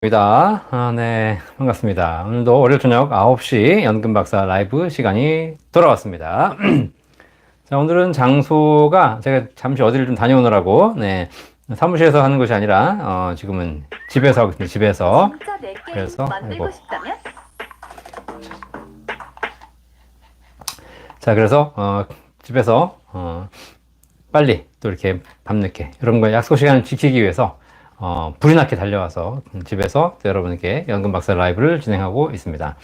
입니다. 네, 반갑습니다. 오늘도 월요일 저녁 9시 연금박사 라이브 시간이 돌아왔습니다. 자, 오늘은 장소가 제가 잠시 어디를 좀 다녀오느라고, 사무실에서 하는 것이 아니라, 지금은 집에서 하고 있습니다. 집에서. 그래서, 자, 그래서, 집에서, 빨리 또 이렇게 밤늦게 이런 거 약속 시간을 지키기 위해서 불이 나게 달려와서 집에서 여러분께 연금박사 라이브를 진행하고 있습니다.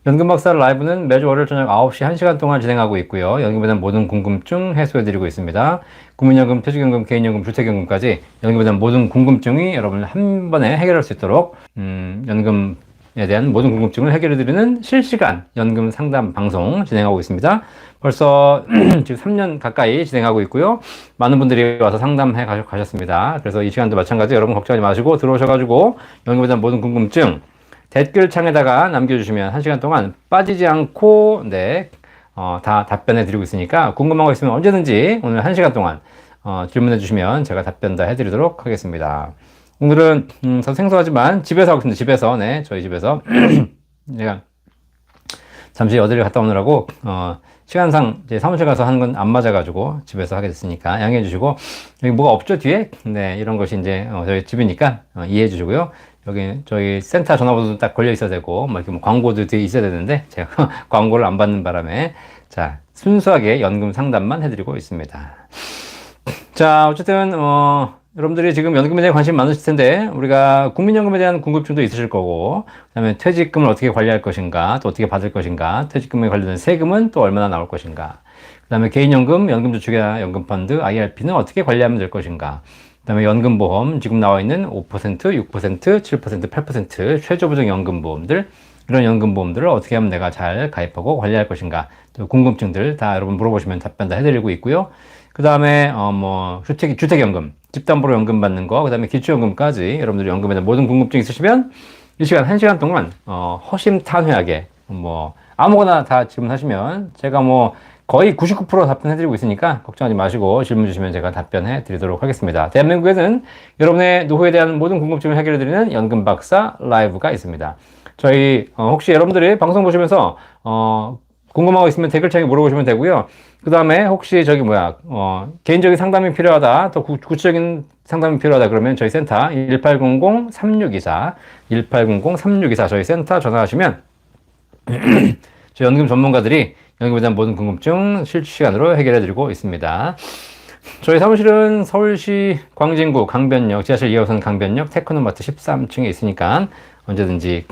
연금박사 라이브는 매주 월요일 저녁 9시 1시간 동안 진행하고 있고요. 연금에 대한 모든 궁금증 해소해드리고 있습니다. 국민연금, 퇴직연금, 개인연금, 주택연금까지 연금에 대한 모든 궁금증이 여러분을 한 번에 해결할 수 있도록 연금에 대한 모든 궁금증을 해결해드리는 실시간 연금 상담 방송 진행하고 있습니다. 벌써 지금 3년 가까이 진행하고 있고요. 많은 분들이 와서 상담해 가셨습니다. 그래서 이 시간도 마찬가지 여러분 걱정하지 마시고 들어오셔가지고 연금에 대한 모든 궁금증 댓글창에다가 남겨주시면 1시간 동안 빠지지 않고 다 답변해 드리고 있으니까 궁금한 거 있으면 언제든지 오늘 1시간 동안 질문해 주시면 제가 답변 다 해드리도록 하겠습니다. 오늘은 생소하지만 집에서 하고 있습니다. 집에서 저희 집에서 제가 잠시 어디를 갔다 오느라고 시간상 이제 사무실 가서 하는 건 안 맞아가지고 집에서 하게 됐으니까 양해해 주시고, 여기 뭐가 없죠 뒤에? 이런 것이 이제 저희 집이니까 이해해 주시고요. 여기 저희 센터 전화번호도 딱 걸려 있어야 되고 이렇게 광고도 뒤에 있어야 되는데 제가 광고를 안 받는 바람에 자 순수하게 연금 상담만 해드리고 있습니다. 자, 어쨌든 여러분들이 지금 연금에 대해 관심 많으실 텐데 우리가 국민연금에 대한 궁금증도 있으실 거고, 그 다음에 퇴직금을 어떻게 관리할 것인가, 또 어떻게 받을 것인가, 퇴직금에 관련된 세금은 또 얼마나 나올 것인가, 그 다음에 개인연금, 연금저축이나 연금펀드, IRP는 어떻게 관리하면 될 것인가, 그 다음에 연금보험, 지금 나와 있는 5%, 6%, 7%, 8% 최저보장 연금보험들, 이런 연금보험들을 어떻게 하면 내가 잘 가입하고 관리할 것인가, 또 궁금증들 다 여러분 물어보시면 답변 다 해드리고 있고요. 그 다음에 주택연금, 집담보로 연금 받는 거, 그 다음에 기초연금까지 여러분들이 연금에 대한 모든 궁금증 있으시면 이 시간 1시간 동안 허심탄회하게 아무거나 다 질문하시면 제가 거의 99% 답변해드리고 있으니까 걱정하지 마시고 질문 주시면 제가 답변해 드리도록 하겠습니다. 대한민국에는 여러분의 노후에 대한 모든 궁금증을 해결해드리는 연금박사 라이브가 있습니다. 저희 혹시 여러분들이 방송 보시면서 궁금한 거 있으면 댓글창에 물어보시면 되고요. 그 다음에 혹시 개인적인 상담이 필요하다, 또 구체적인 상담이 필요하다 그러면 저희 센터 1800-3624, 1800-3624 저희 센터 전화하시면 저희 연금 전문가들이 연금에 대한 모든 궁금증 실시간으로 해결해드리고 있습니다. 저희 사무실은 서울시 광진구 강변역, 지하철 2호선 강변역 테크노마트 13층에 있으니까 언제든지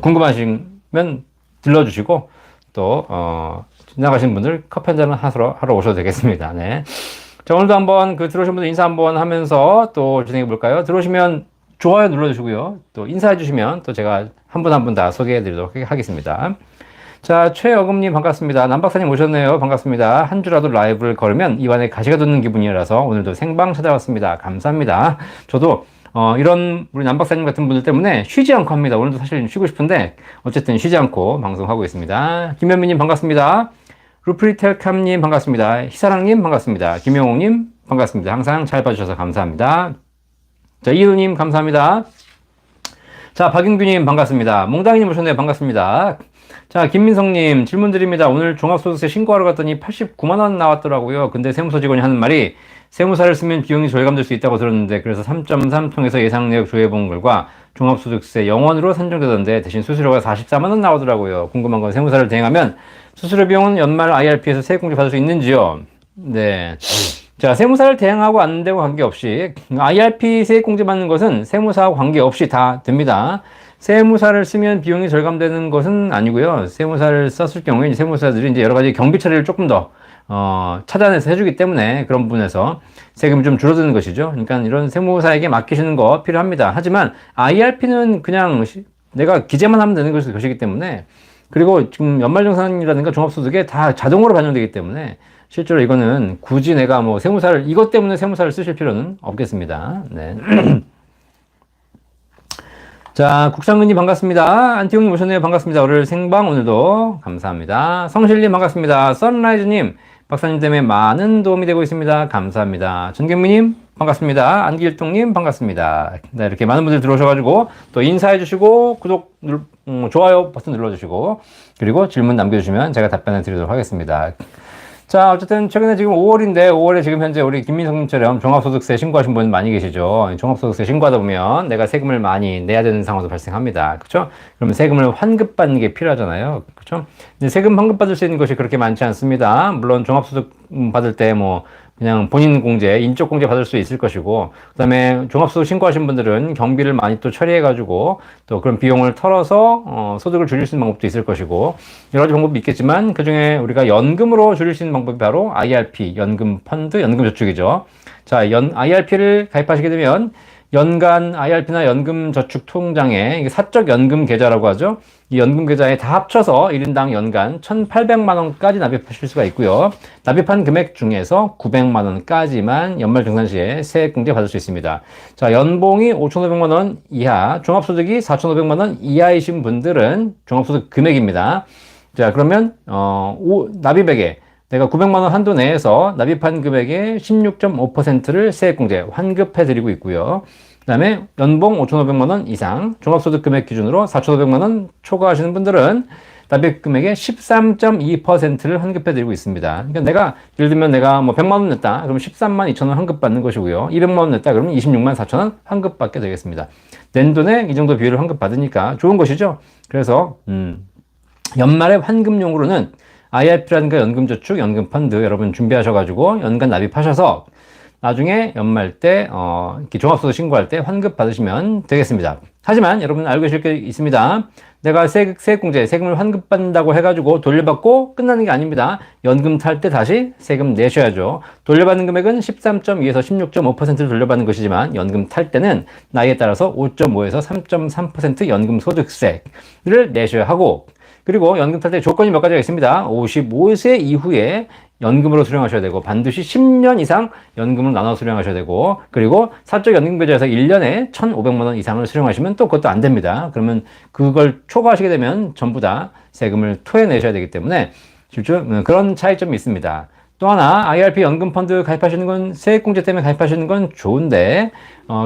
궁금하시면 들러주시고 또 지나가신 분들 커피 한잔 하러 오셔도 되겠습니다. 자, 오늘도 한번 들어오신 분들 인사 한번 하면서 또 진행해 볼까요? 들어오시면 좋아요 눌러주시고요. 또 인사해 주시면 또 제가 한 분 한 분 다 소개해 드리도록 하겠습니다. 자, 최여금님 반갑습니다. 남박사님 오셨네요. 반갑습니다. 한 주라도 라이브를 걸으면 입안에 가시가 돋는 기분이라서 오늘도 생방 찾아왔습니다. 감사합니다. 저도 이런 우리 남박사님 같은 분들 때문에 쉬지 않고 합니다. 오늘도 사실 쉬고 싶은데 어쨌든 쉬지 않고 방송하고 있습니다. 김현미님 반갑습니다. 루프리텔캄님 반갑습니다. 희사랑님 반갑습니다. 김영옥님 반갑습니다. 항상 잘 봐주셔서 감사합니다. 자, 이은님 감사합니다. 자, 박인규님 반갑습니다. 몽당이님 오셨네요. 반갑습니다. 자, 김민성님 질문 드립니다. 오늘 종합소득세 신고하러 갔더니 89만원 나왔더라고요. 근데 세무서 직원이 하는 말이 세무사를 쓰면 비용이 절감될 수 있다고 들었는데 그래서 3.3 통해서 예상내역 조회본 결과 종합소득세 0원으로 산정되던데 대신 수수료가 44만원 나오더라고요. 궁금한 건 세무사를 대행하면 수수료 비용은 연말 IRP에서 세액공제 받을 수 있는지요? 자, 세무사를 대행하고 안 되고 관계없이 IRP 세액공제 받는 것은 세무사하고 관계없이 다 됩니다. 세무사를 쓰면 비용이 절감되는 것은 아니고요. 세무사를 썼을 경우에 세무사들이 이제 여러 가지 경비 처리를 조금 더 찾아내서 해주기 때문에 그런 부분에서 세금이 좀 줄어드는 것이죠. 그러니까 이런 세무사에게 맡기시는 거 필요합니다. 하지만 IRP는 그냥 내가 기재만 하면 되는 것이기 때문에, 그리고 지금 연말정산이라든가 종합소득에 다 자동으로 반영되기 때문에 실제로 이거는 굳이 내가 이것 때문에 세무사를 쓰실 필요는 없겠습니다. 자, 국장근님 반갑습니다. 안티용님 오셨네요. 반갑습니다. 월요일 생방 오늘도 감사합니다. 성실님 반갑습니다. 선라이즈님 박사님 때문에 많은 도움이 되고 있습니다. 감사합니다. 전경미님 반갑습니다. 안길동님 반갑습니다. 네, 이렇게 많은 분들 들어오셔가지고 또 인사해주시고 좋아요 버튼 눌러주시고 그리고 질문 남겨주시면 제가 답변을 드리도록 하겠습니다. 자, 어쨌든 최근에 지금 5월인데 5월에 지금 현재 우리 김민성님처럼 종합소득세 신고하신 분 많이 계시죠. 종합소득세 신고하다 보면 내가 세금을 많이 내야 되는 상황도 발생합니다. 그렇죠? 그러면 세금을 환급받는 게 필요하잖아요. 그렇죠? 근데 세금 환급받을 수 있는 것이 그렇게 많지 않습니다. 물론 종합소득 받을 때 뭐 그냥 본인 공제, 인적 공제 받을 수 있을 것이고, 그 다음에 종합소득 신고하신 분들은 경비를 많이 또 처리해가지고, 또 그런 비용을 털어서, 소득을 줄일 수 있는 방법도 있을 것이고, 여러 가지 방법이 있겠지만, 그 중에 우리가 연금으로 줄일 수 있는 방법이 바로 IRP, 연금 펀드, 연금 저축이죠. 자, IRP를 가입하시게 되면, 연간 IRP나 연금저축통장에 이게 사적 연금 계좌라고 하죠. 이 연금 계좌에 다 합쳐서 1인당 연간 1,800만 원까지 납입하실 수가 있고요. 납입한 금액 중에서 900만 원까지만 연말정산시에 세액공제 받을 수 있습니다. 자, 연봉이 5,500만 원 이하, 종합소득이 4,500만 원 이하이신 분들은 종합소득 금액입니다. 자, 그러면 납입액에 내가 900만 원 한도 내에서 납입한 금액의 16.5%를 세액공제 환급해 드리고 있고요. 그 다음에 연봉 5,500만 원 이상, 종합소득 금액 기준으로 4,500만 원 초과하시는 분들은 납입 금액의 13.2%를 환급해 드리고 있습니다. 그러니까 내가 예를 들면 내가 뭐 100만 원 냈다. 그러면 13만 2천 원 환급받는 것이고요. 200만 원 냈다. 그러면 26만 4천 원 환급받게 되겠습니다. 낸 돈에 이 정도 비율을 환급받으니까 좋은 것이죠. 그래서 연말에 환급용으로는 IRP라든가 연금저축, 연금펀드 여러분 준비하셔가지고 연간 납입하셔서 나중에 연말 때 이렇게 종합소득 신고할 때 환급 받으시면 되겠습니다. 하지만 여러분 알고 계실 게 있습니다. 내가 세액공제, 세금을 환급받는다고 해가지고 돌려받고 끝나는 게 아닙니다. 연금 탈 때 다시 세금 내셔야죠. 돌려받는 금액은 13.2에서 16.5%를 돌려받는 것이지만 연금 탈 때는 나이에 따라서 5.5에서 3.3% 연금 소득세를 내셔야 하고 그리고 연금 탈 때 조건이 몇 가지가 있습니다. 55세 이후에 연금으로 수령하셔야 되고 반드시 10년 이상 연금을 나눠 수령하셔야 되고 그리고 사적 연금계좌에서 1년에 1,500만 원 이상을 수령하시면 또 그것도 안 됩니다. 그러면 그걸 초과하시게 되면 전부 다 세금을 토해내셔야 되기 때문에 실제 그런 차이점이 있습니다. 또 하나 IRP 연금펀드 가입하시는 건 세액공제 때문에 가입하시는 건 좋은데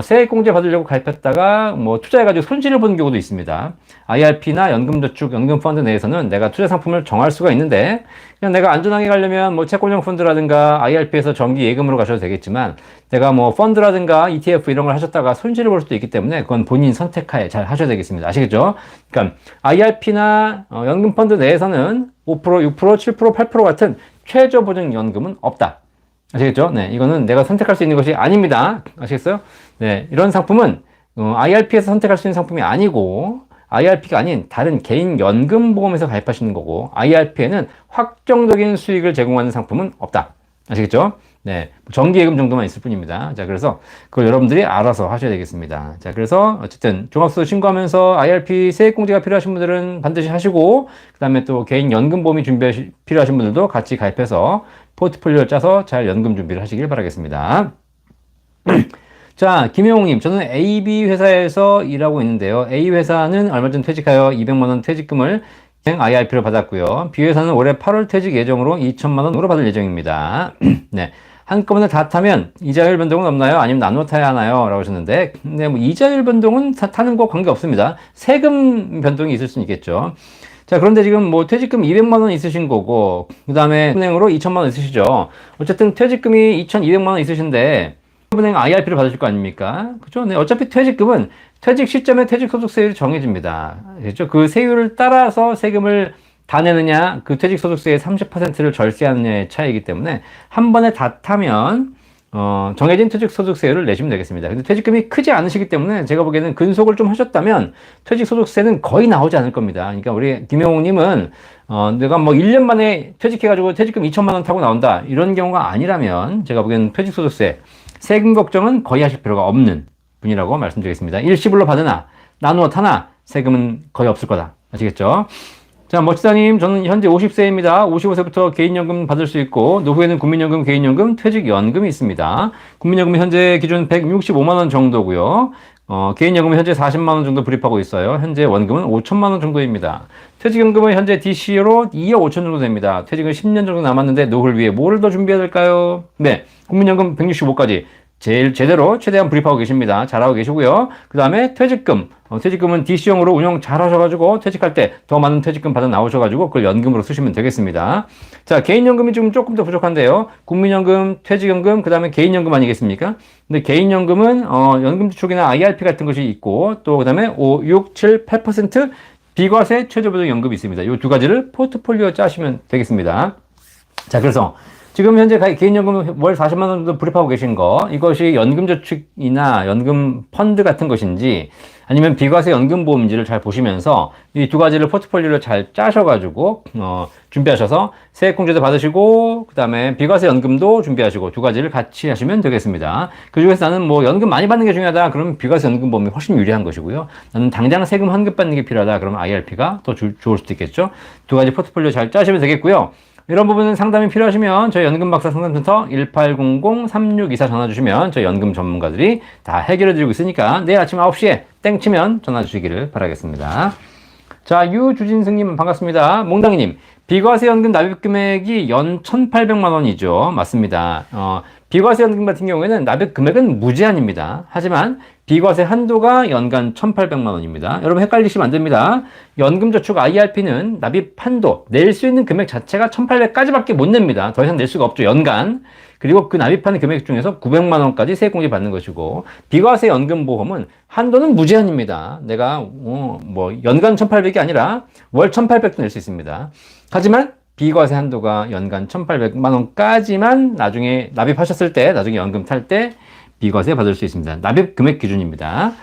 세액공제 받으려고 가입했다가 뭐 투자해가지고 손실을 보는 경우도 있습니다. IRP나 연금저축, 연금펀드 내에서는 내가 투자 상품을 정할 수가 있는데 그냥 내가 안전하게 가려면 뭐 채권형 펀드라든가 IRP에서 정기 예금으로 가셔도 되겠지만 내가 뭐 펀드라든가 ETF 이런 걸 하셨다가 손실을 볼 수도 있기 때문에 그건 본인 선택하에 잘 하셔야 되겠습니다. 아시겠죠? 그러니까 IRP나 연금펀드 내에서는 5%, 6%, 7%, 8% 같은 최저 보증 연금은 없다. 아시겠죠? 네, 이거는 내가 선택할 수 있는 것이 아닙니다. 아시겠어요? 네, 이런 상품은 IRP에서 선택할 수 있는 상품이 아니고 IRP가 아닌 다른 개인 연금 보험에서 가입하시는 거고 IRP에는 확정적인 수익을 제공하는 상품은 없다. 아시겠죠? 네, 정기예금 정도만 있을 뿐입니다. 자, 그래서 그걸 여러분들이 알아서 하셔야 되겠습니다. 자, 그래서 어쨌든 종합소득 신고하면서 IRP 세액공제가 필요하신 분들은 반드시 하시고 그 다음에 또 개인 연금보험이 필요하신 분들도 같이 가입해서 포트폴리오를 짜서 잘 연금 준비를 하시길 바라겠습니다. 자, 김영웅님, 저는 AB 회사에서 일하고 있는데요. A 회사는 얼마 전 퇴직하여 200만 원 퇴직금을 IRP를 받았고요. B 회사는 올해 8월 퇴직 예정으로 2천만 원으로 받을 예정입니다. 네. 한꺼번에 다 타면 이자율 변동은 없나요? 아니면 나눠 타야 하나요? 라고 하셨는데, 근데 뭐 이자율 변동은 타는 거 관계 없습니다. 세금 변동이 있을 수는 있겠죠. 자, 그런데 지금 뭐 퇴직금 200만 원 있으신 거고, 그 다음에 은행으로 2천만 원 있으시죠. 어쨌든 퇴직금이 2,200만 원 있으신데, 은행 IRP를 받으실 거 아닙니까? 그죠? 네, 어차피 퇴직금은 퇴직 시점에 퇴직소득세율이 정해집니다. 그렇죠? 그 세율을 따라서 세금을 다 내느냐, 그 퇴직소득세의 30%를 절세하느냐의 차이이기 때문에 한 번에 다 타면 정해진 퇴직소득세율을 내시면 되겠습니다. 근데 퇴직금이 크지 않으시기 때문에 제가 보기에는 근속을 좀 하셨다면 퇴직소득세는 거의 나오지 않을 겁니다. 그러니까 우리 김영웅님은 내가 뭐 1년 만에 퇴직해가지고 퇴직금 2천만 원 타고 나온다 이런 경우가 아니라면 제가 보기에는 퇴직소득세 세금 걱정은 거의 하실 필요가 없는 분이라고 말씀드리겠습니다. 일시불로 받으나 나누어 타나 세금은 거의 없을 거다. 아시겠죠? 자, 멋지다님, 저는 현재 50세입니다. 55세부터 개인연금 받을 수 있고 노후에는 국민연금, 개인연금, 퇴직연금이 있습니다. 국민연금은 현재 기준 165만 원 정도고요. 개인연금은 현재 40만 원 정도 불입하고 있어요. 현재 원금은 5천만 원 정도입니다. 퇴직연금은 현재 DC로 2억 5천 정도 됩니다. 퇴직은 10년 정도 남았는데 노후를 위해 뭐를 더 준비해야 될까요? 네, 국민연금 165까지 제일 제대로 최대한 불입하고 계십니다. 잘하고 계시고요. 그 다음에 퇴직금. 퇴직금은 DC형으로 운영 잘 하셔가지고 퇴직할 때 더 많은 퇴직금 받아 나오셔가지고 그걸 연금으로 쓰시면 되겠습니다. 자, 개인연금이 지금 조금 더 부족한데요. 국민연금, 퇴직연금, 그 다음에 개인연금 아니겠습니까? 근데 개인연금은, 연금저축이나 IRP 같은 것이 있고, 또 그 다음에 5, 6, 7, 8% 비과세 최저보장연금이 있습니다. 이 두 가지를 포트폴리오 짜시면 되겠습니다. 자, 그래서 지금 현재 개인연금 월 40만 원 정도 불입하고 계신 거, 이것이 연금저축이나 연금 펀드 같은 것인지 아니면 비과세 연금보험인지를 잘 보시면서 이 두 가지를 포트폴리오를 잘 짜셔가지고 준비하셔서 세액공제도 받으시고 그 다음에 비과세 연금도 준비하시고 두 가지를 같이 하시면 되겠습니다. 그 중에서 나는 뭐 연금 많이 받는 게 중요하다 그러면 비과세 연금보험이 훨씬 유리한 것이고요. 나는 당장 세금 환급 받는 게 필요하다 그러면 IRP가 더 좋을 수도 있겠죠. 두 가지 포트폴리오 잘 짜시면 되겠고요. 이런 부분은 상담이 필요하시면 저희 연금박사 상담센터 1800-3624 전화 주시면 저희 연금 전문가들이 다 해결해 드리고 있으니까 내일 아침 9시에 땡 치면 전화 주시기를 바라겠습니다. 자, 유주진승님 반갑습니다. 몽당이님, 비과세 연금 납입 금액이 연 1,800만 원이죠. 맞습니다. 비과세 연금 같은 경우에는 납입 금액은 무제한입니다. 하지만 비과세 한도가 연간 1,800만 원입니다. 여러분 헷갈리시면 안 됩니다. 연금저축 IRP는 납입 한도, 낼 수 있는 금액 자체가 1,800까지밖에 못 냅니다. 더 이상 낼 수가 없죠. 연간. 그리고 그 납입하는 금액 중에서 900만 원까지 세액공제 받는 것이고 비과세 연금보험은 한도는 무제한입니다. 내가 뭐 연간 1,800이 아니라 월 1,800도 낼 수 있습니다. 하지만 비과세 한도가 연간 1,800만 원까지만 나중에 납입하셨을 때, 나중에 연금 탈 때 비과세 받을 수 있습니다. 납입 금액 기준입니다.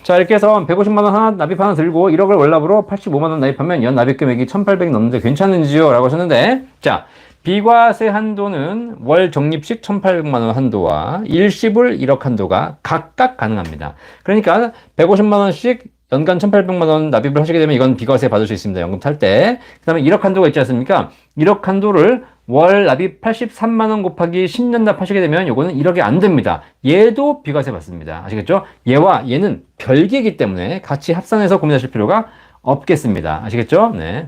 자, 이렇게 해서 150만 원 하나 납입 하나 들고 1억을 월납으로 85만 원 납입하면 연 납입 금액이 1,800이 넘는데 괜찮은지요? 라고 하셨는데, 자, 비과세 한도는 월 적립식 1,800만 원 한도와 일시불 1억 한도가 각각 가능합니다. 그러니까 150만 원씩 연간 1,800만 원 납입을 하시게 되면 이건 비과세 받을 수 있습니다. 연금 탈 때. 그 다음에 1억 한도가 있지 않습니까? 1억 한도를 월 납입 83만 원 곱하기 10년 납하시게 되면 요거는 1억이 안 됩니다. 얘도 비과세 받습니다. 아시겠죠? 얘와 얘는 별개이기 때문에 같이 합산해서 고민하실 필요가 없겠습니다. 아시겠죠? 네.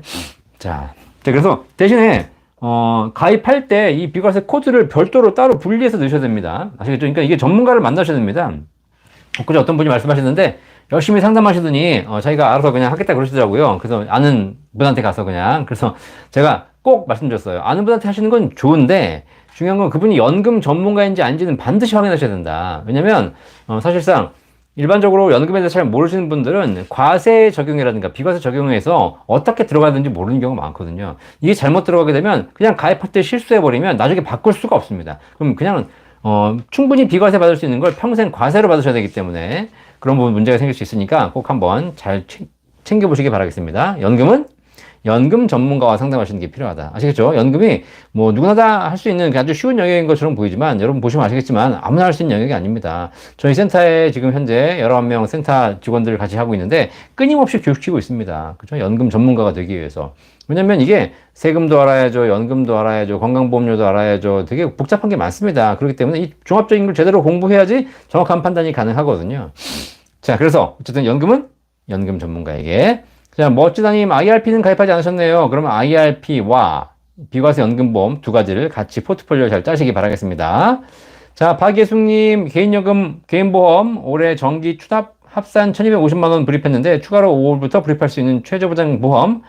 자, 그래서 대신에 가입할 때 이 비과세 코드를 별도로 따로 분리해서 넣으셔야 됩니다. 아시겠죠? 그러니까 이게 전문가를 만나셔야 됩니다. 그저 어떤 분이 말씀하시는데 열심히 상담하시더니 자기가 알아서 그냥 하겠다 그러시더라고요. 그래서 아는 분한테 가서 그래서 제가 꼭 말씀드렸어요. 아는 분한테 하시는 건 좋은데 중요한 건 그분이 연금 전문가인지 아닌지는 반드시 확인하셔야 된다. 왜냐면 사실상 일반적으로 연금에 대해서 잘 모르시는 분들은 과세 적용이라든가 비과세 적용에서 어떻게 들어가는지 모르는 경우가 많거든요. 이게 잘못 들어가게 되면 그냥 가입할 때 실수해버리면 나중에 바꿀 수가 없습니다. 그럼 그냥 충분히 비과세 받을 수 있는 걸 평생 과세로 받으셔야 되기 때문에 그런 부분 문제가 생길 수 있으니까 꼭 한번 잘 챙겨보시기 바라겠습니다. 연금은 연금 전문가와 상담하시는 게 필요하다. 아시겠죠? 연금이 뭐 누구나 다 할 수 있는 아주 쉬운 영역인 것처럼 보이지만 여러분 보시면 아시겠지만 아무나 할 수 있는 영역이 아닙니다. 저희 센터에 지금 현재 11명 센터 직원들을 같이 하고 있는데 끊임없이 교육시키고 있습니다. 그죠? 연금 전문가가 되기 위해서. 왜냐면 이게 세금도 알아야죠, 연금도 알아야죠, 건강보험료도 알아야죠. 되게 복잡한 게 많습니다. 그렇기 때문에 이 종합적인 걸 제대로 공부해야지 정확한 판단이 가능하거든요. 자, 그래서 어쨌든 연금은 연금 전문가에게. 자, 멋지다님, IRP는 가입하지 않으셨네요. 그러면 IRP와 비과세 연금보험 두 가지를 같이 포트폴리오 잘 짜시기 바라겠습니다. 자, 박예숙님, 개인연금, 개인보험, 올해 정기 추납 합산 1,250만원 불입했는데, 추가로 5월부터 불입할 수 있는 최저보장보험,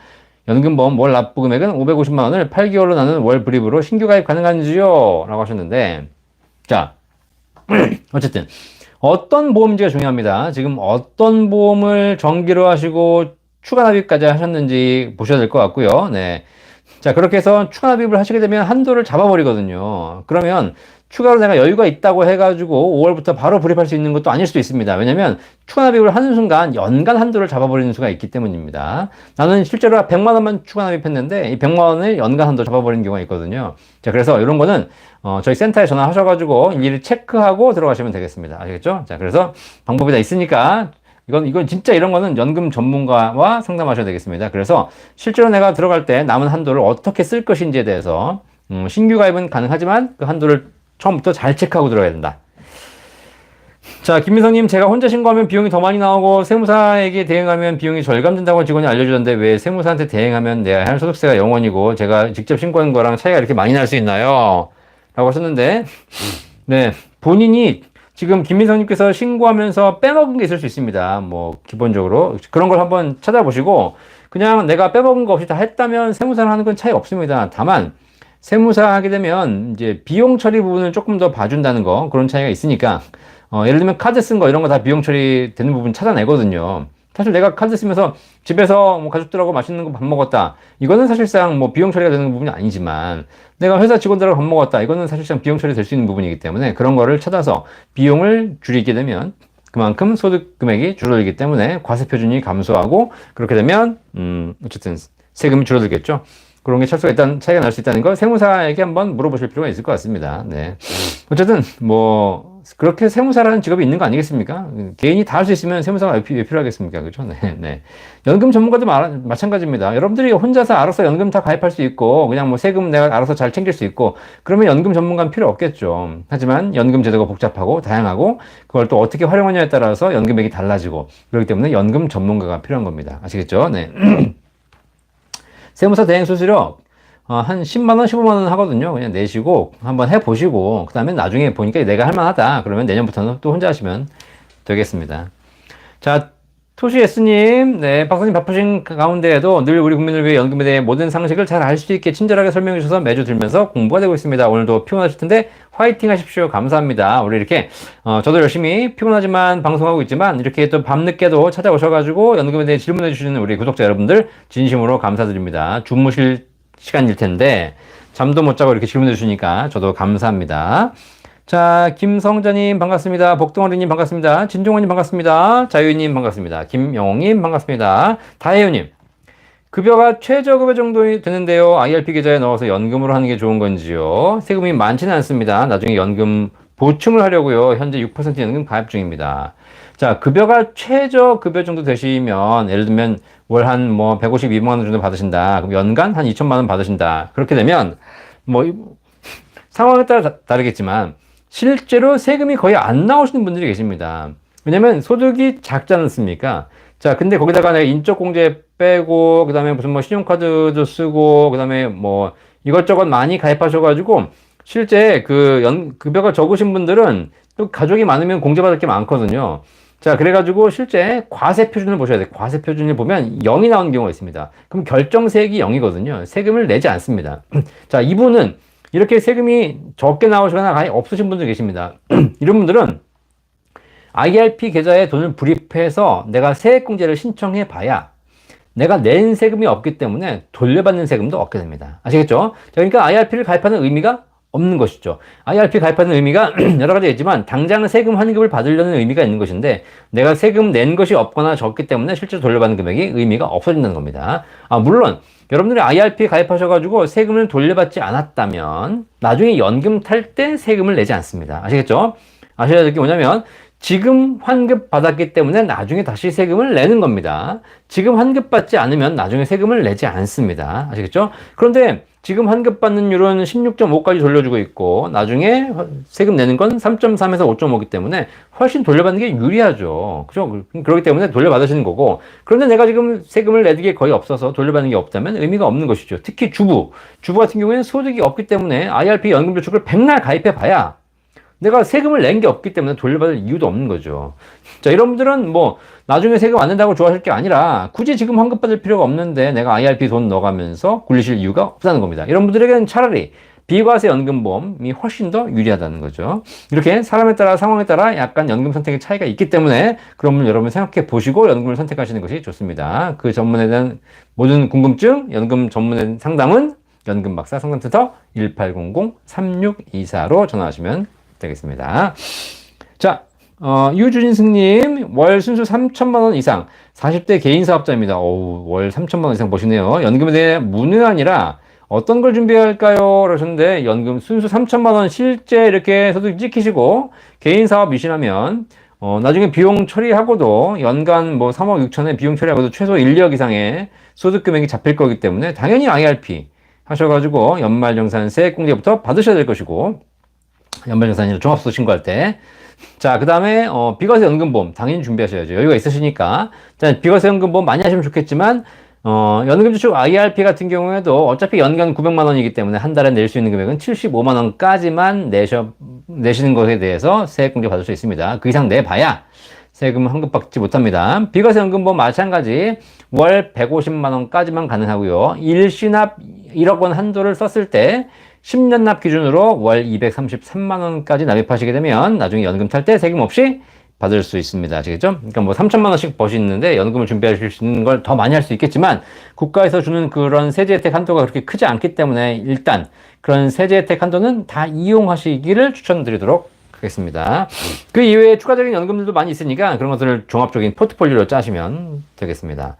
연금보험 월 납부 금액은 550만원을 8개월로 나눈 월 불입으로 신규 가입 가능한지요? 라고 하셨는데, 자, 어쨌든, 어떤 보험인지가 중요합니다. 지금 어떤 보험을 정기로 하시고, 추가 납입까지 하셨는지 보셔야 될 것 같고요. 네. 자, 그렇게 해서 추가 납입을 하시게 되면 한도를 잡아버리거든요. 그러면 추가로 내가 여유가 있다고 해가지고 5월부터 바로 불입할 수 있는 것도 아닐 수도 있습니다. 왜냐면 추가 납입을 하는 순간 연간 한도를 잡아버리는 수가 있기 때문입니다. 나는 실제로 100만 원만 추가 납입했는데 이 100만 원을 연간 한도 잡아버리는 경우가 있거든요. 자, 그래서 이런 거는 저희 센터에 전화하셔가지고 일일이 체크하고 들어가시면 되겠습니다. 아시겠죠? 자, 그래서 방법이 다 있으니까 이건 진짜 이런 거는 연금 전문가와 상담하셔야 되겠습니다. 그래서 실제로 내가 들어갈 때 남은 한도를 어떻게 쓸 것인지에 대해서 신규 가입은 가능하지만 그 한도를 처음부터 잘 체크하고 들어가야 된다. 자, 김민성님, 제가 혼자 신고하면 비용이 더 많이 나오고 세무사에게 대행하면 비용이 절감된다고 직원이 알려주던데 왜 세무사한테 대행하면 내야 할 소득세가 0원이고 제가 직접 신고한 거랑 차이가 이렇게 많이 날 수 있나요? 라고 하셨는데 네, 본인이 지금 김민성님께서 신고하면서 빼먹은 게 있을 수 있습니다. 뭐 기본적으로 그런 걸 한번 찾아보시고 그냥 내가 빼먹은 거 없이 다 했다면 세무사를 하는 건 차이 없습니다. 다만 세무사 하게 되면 이제 비용 처리 부분을 조금 더 봐준다는 거 그런 차이가 있으니까 예를 들면 카드 쓴 거 이런 거 다 비용 처리 되는 부분 찾아내거든요. 사실 내가 카드 쓰면서 집에서 뭐 가족들하고 맛있는 거 밥 먹었다. 이거는 사실상 뭐 비용 처리가 되는 부분이 아니지만 내가 회사 직원들하고 밥 먹었다. 이거는 사실상 비용 처리 될 수 있는 부분이기 때문에 그런 거를 찾아서 비용을 줄이게 되면 그만큼 소득 금액이 줄어들기 때문에 과세 표준이 감소하고 그렇게 되면 어쨌든 세금이 줄어들겠죠. 그런 게 차이가 날 수 있다는 걸 세무사에게 한번 물어보실 필요가 있을 것 같습니다. 네. 어쨌든 뭐 그렇게 세무사라는 직업이 있는 거 아니겠습니까? 개인이 다 할 수 있으면 세무사가 왜 필요하겠습니까? 그렇죠? 네, 네. 연금 전문가도 마찬가지입니다. 여러분들이 혼자서 알아서 연금 다 가입할 수 있고 그냥 뭐 세금 내가 알아서 잘 챙길 수 있고 그러면 연금 전문가는 필요 없겠죠. 하지만 연금 제도가 복잡하고 다양하고 그걸 또 어떻게 활용하냐에 따라서 연금액이 달라지고 그렇기 때문에 연금 전문가가 필요한 겁니다. 아시겠죠? 네. 세무사 대행 수수료 한 10만원, 15만원 하거든요. 그냥 내시고 한번 해보시고 그 다음에 나중에 보니까 내가 할만하다. 그러면 내년부터는 또 혼자 하시면 되겠습니다. 자, 토시 S님, 네, 박사님 바쁘신 가운데에도 늘 우리 국민을 위해 연금에 대해 모든 상식을 잘 알 수 있게 친절하게 설명해 주셔서 매주 들면서 공부가 되고 있습니다. 오늘도 피곤하실 텐데 화이팅 하십시오. 감사합니다. 우리 이렇게 저도 열심히 피곤하지만 방송하고 있지만 이렇게 또 밤늦게도 찾아오셔가지고 연금에 대해 질문해 주시는 우리 구독자 여러분들 진심으로 감사드립니다. 주무실 시간일 텐데 잠도 못 자고 이렇게 질문해 주시니까 저도 감사합니다. 자, 김성자님 반갑습니다. 복동어리님 반갑습니다. 진종원님 반갑습니다. 자유님 반갑습니다. 김영웅님 반갑습니다. 다혜유님, 급여가 최저급여 정도 되는데요. IRP 계좌에 넣어서 연금으로 하는 게 좋은 건지요? 세금이 많지는 않습니다. 나중에 연금 보충을 하려고요. 현재 6% 연금 가입 중입니다. 자, 급여가 최저급여 정도 되시면 예를 들면 월 한 뭐 152만 원 정도 받으신다. 그럼 연간 한 2천만 원 받으신다. 그렇게 되면 뭐 상황에 따라 다르겠지만 실제로 세금이 거의 안 나오시는 분들이 계십니다. 왜냐면 소득이 작지 않습니까? 자, 근데 거기다가 내가 인적공제 빼고, 그 다음에 무슨 뭐 신용카드도 쓰고, 그 다음에 뭐 이것저것 많이 가입하셔가지고, 실제 급여가 적으신 분들은 또 가족이 많으면 공제받을 게 많거든요. 자, 그래가지고 실제 과세 표준을 보셔야 돼요. 과세 표준을 보면 0이 나오는 경우가 있습니다. 그럼 결정세액이 0이거든요. 세금을 내지 않습니다. 자, 이분은 이렇게 세금이 적게 나오시거나 아예 없으신 분들 계십니다. 이런 분들은 IRP 계좌에 돈을 불입해서 내가 세액공제를 신청해 봐야 내가 낸 세금이 없기 때문에 돌려받는 세금도 얻게 됩니다. 아시겠죠? 자, 그러니까 IRP를 가입하는 의미가 없는 것이죠. IRP 가입하는 의미가 여러 가지가 있지만 당장 세금 환급을 받으려는 의미가 있는 것인데 내가 세금 낸 것이 없거나 적기 때문에 실제로 돌려받는 금액이 의미가 없어진다는 겁니다. 물론 여러분들이 IRP 가입하셔가지고 세금을 돌려받지 않았다면 나중에 연금 탈 때 세금을 내지 않습니다. 아시겠죠? 아셔야 될 게 뭐냐면 지금 환급 받았기 때문에 나중에 다시 세금을 내는 겁니다. 지금 환급 받지 않으면 나중에 세금을 내지 않습니다. 아시겠죠? 그런데 지금 환급 받는 율은 16.5까지 돌려주고 있고 나중에 세금 내는 건 3.3에서 5.5이기 때문에 훨씬 돌려받는 게 유리하죠. 그죠? 그렇기 때문에 돌려받으시는 거고 그런데 내가 지금 세금을 내는 게 거의 없어서 돌려받는 게 없다면 의미가 없는 것이죠. 특히 주부 같은 경우에는 소득이 없기 때문에 IRP 연금저축을 백날 가입해 봐야 내가 세금을 낸 게 없기 때문에 돌려받을 이유도 없는 거죠. 자, 이런 분들은 뭐 나중에 세금 안 낸다고 좋아하실 게 아니라 굳이 지금 환급 받을 필요가 없는데 내가 IRP 돈 넣어가면서 굴리실 이유가 없다는 겁니다. 이런 분들에게는 차라리 비과세 연금보험이 훨씬 더 유리하다는 거죠. 이렇게 사람에 따라 상황에 따라 약간 연금 선택의 차이가 있기 때문에 그런 분 여러분 생각해 보시고 연금을 선택하시는 것이 좋습니다. 그 전문에 대한 모든 궁금증, 연금 전문의 상담은 연금박사 상담센터 1800-3624로 전화하시면 되겠습니다. 자, 유준승님, 월 순수 3천만 원 이상, 40대 개인 사업자입니다. 월 3천만 원 이상 버시네요. 연금에 대해 문의아니라 어떤 걸 준비해야 할까요? 그러셨는데, 연금 순수 3천만 원 실제 이렇게 소득 찍히시고, 개인 사업이시라면, 나중에 비용 처리하고도 연간 뭐 3억 6천에 비용 처리하고도 최소 1억 이상의 소득 금액이 잡힐 거기 때문에 당연히 IRP 하셔가지고 연말정산 세액공제부터 받으셔야 될 것이고, 연말정산이나 종합소득 신고할 때. 자, 그 다음에, 비과세 연금보험 당연히 준비하셔야죠. 여유가 있으시니까. 자, 비과세 연금보험 많이 하시면 좋겠지만, 연금저축 IRP 같은 경우에도 어차피 연간 900만 원이기 때문에 한 달에 낼 수 있는 금액은 75만 원까지만 내시는 것에 대해서 세액공제 받을 수 있습니다. 그 이상 내봐야 세금을 환급받지 못합니다. 비과세연금보험 마찬가지 월 150만 원까지만 가능하고요. 일시납 1억 원 한도를 썼을 때 10년 납 기준으로 월 233만 원까지 납입하시게 되면 나중에 연금 탈 때 세금 없이 받을 수 있습니다. 아시겠죠? 그러니까 뭐 3천만 원씩 버시는데 연금을 준비하실 수 있는 걸 더 많이 할 수 있겠지만 국가에서 주는 그런 세제 혜택 한도가 그렇게 크지 않기 때문에 일단 그런 세제 혜택 한도는 다 이용하시기를 추천드리도록 하겠습니다. 그 이외에 추가적인 연금들도 많이 있으니까 그런 것들을 종합적인 포트폴리오로 짜시면 되겠습니다.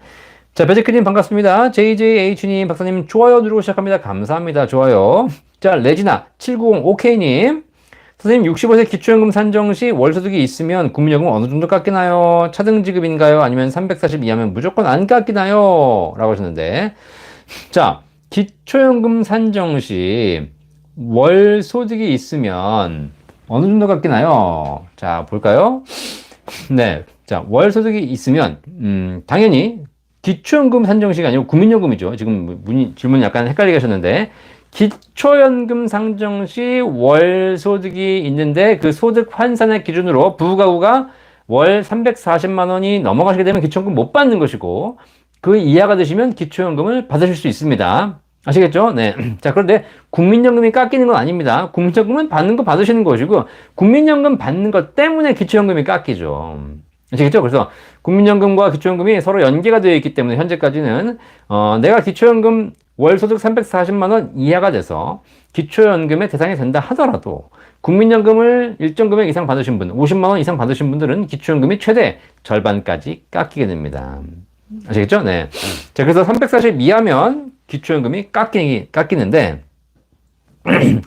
자, 베제크님 반갑습니다. JJH님 박사님 좋아요 누르고 시작합니다. 감사합니다. 좋아요. 자, 레지나 7905K님 선생님 65세 기초연금 산정 시 월소득이 있으면 국민연금 어느 정도 깎이나요? 차등지급인가요? 아니면 340 이하면 무조건 안 깎이나요? 라고 하셨는데 자, 기초연금 산정 시 월소득이 있으면 어느 정도 깎이나요? 자, 볼까요? 네. 자, 월소득이 있으면 당연히 기초연금 산정 시가 아니고 국민연금이죠. 지금 질문 약간 헷갈리게 하셨는데 기초연금 상정 시 월소득이 있는데 그 소득 환산액 기준으로 부가구가 월 340만 원이 넘어가시게 되면 기초연금 못 받는 것이고 그 이하가 되시면 기초연금을 받으실 수 있습니다. 아시겠죠? 네. 자, 그런데 국민연금이 깎이는 건 아닙니다. 국민연금은 받는 거 받으시는 것이고 국민연금 받는 것 때문에 기초연금이 깎이죠. 아시겠죠? 그래서 국민연금과 기초연금이 서로 연계가 되어 있기 때문에 현재까지는 내가 기초연금 월소득 340만 원 이하가 돼서 기초연금의 대상이 된다 하더라도 국민연금을 일정 금액 이상 받으신 분, 50만 원 이상 받으신 분들은 기초연금이 최대 절반까지 깎이게 됩니다. 아시겠죠? 네. 자, 그래서 340 이하면 기초연금이 깎이는데